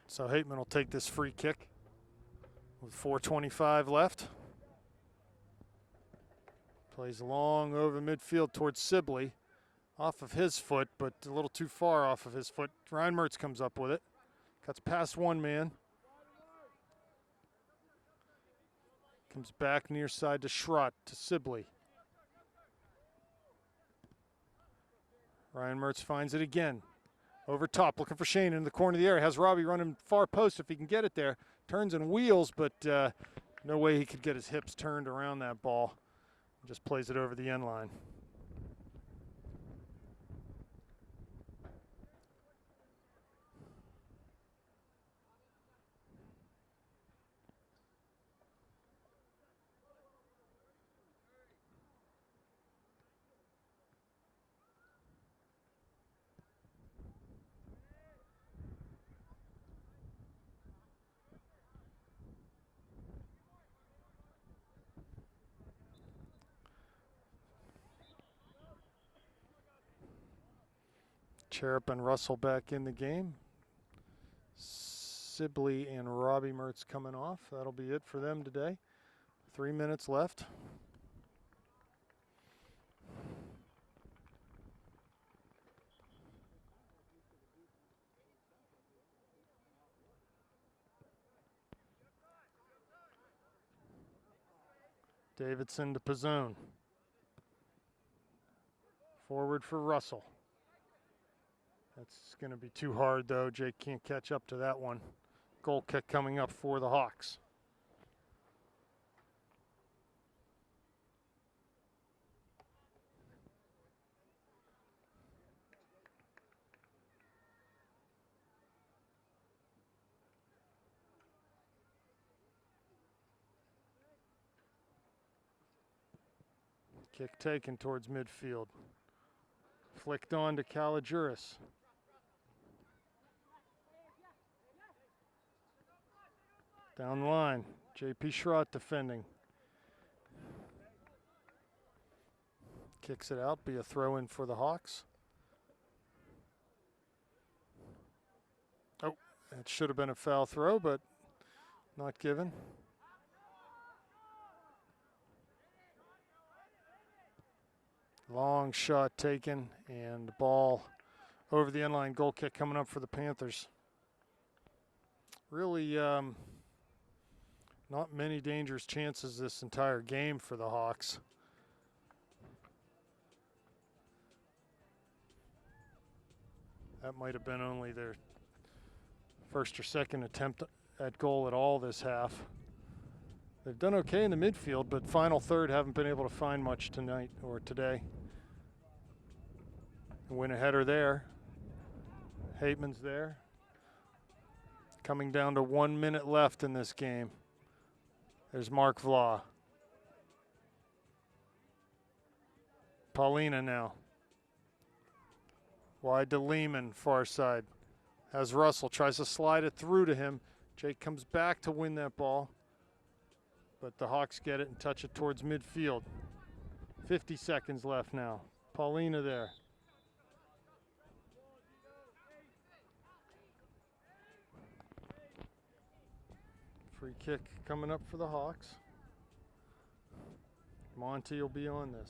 Speaker 1: So Hateman will take this free kick with 4:25 left. Plays long over midfield towards Sibley. Off of his foot, but a little too far off of his foot. Ryan Mertz comes up with it. Cuts past one man. Comes back near side to Schrott, to Sibley. Ryan Mertz finds it again. Over top, looking for Shane in the corner of the area. Has Robbie running far post if he can get it there. Turns and wheels, but no way he could get his hips turned around that ball. Just plays it over the end line. Cherub and Russell back in the game. Sibley and Robbie Mertz coming off. That'll be it for them today. 3 minutes left. Davidson to Pizzone. Forward for Russell. That's going to be too hard, though. Jake can't catch up to that one. Goal kick coming up for the Hawks. Kick taken towards midfield. Flicked on to Caligiuris. Down the line, JP Schrott defending. Kicks it out, be a throw in for the Hawks. Oh, it should have been a foul throw, but not given. Long shot taken, and the ball over the end line. Goal kick coming up for the Panthers. Really not many dangerous chances this entire game for the Hawks. That might have been only their first or second attempt at goal at all this half. They've done okay in the midfield, but final third haven't been able to find much tonight or today. Win a header there. Hateman's there. Coming down to 1 minute left in this game. There's Mark Vlah. Paulina now. Wide to Lehman, far side. Has Russell, tries to slide it through to him. Jake comes back to win that ball. But the Hawks get it and touch it towards midfield. 50 seconds left now. Paulina there. Free kick coming up for the Hawks. Monty will be on this.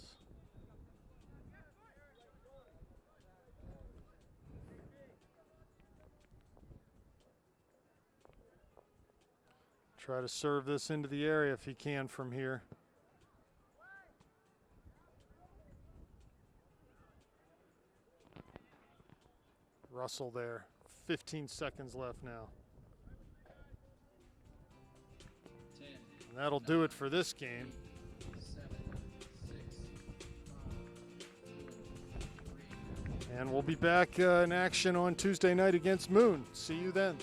Speaker 1: Try to serve this into the area if he can from here. Russell there. 15 seconds left now.
Speaker 2: 10,
Speaker 1: And that'll do it for this game.
Speaker 2: 7, 6, 5, 4, 3.
Speaker 1: And we'll be back in action on Tuesday night against Moon. See you then.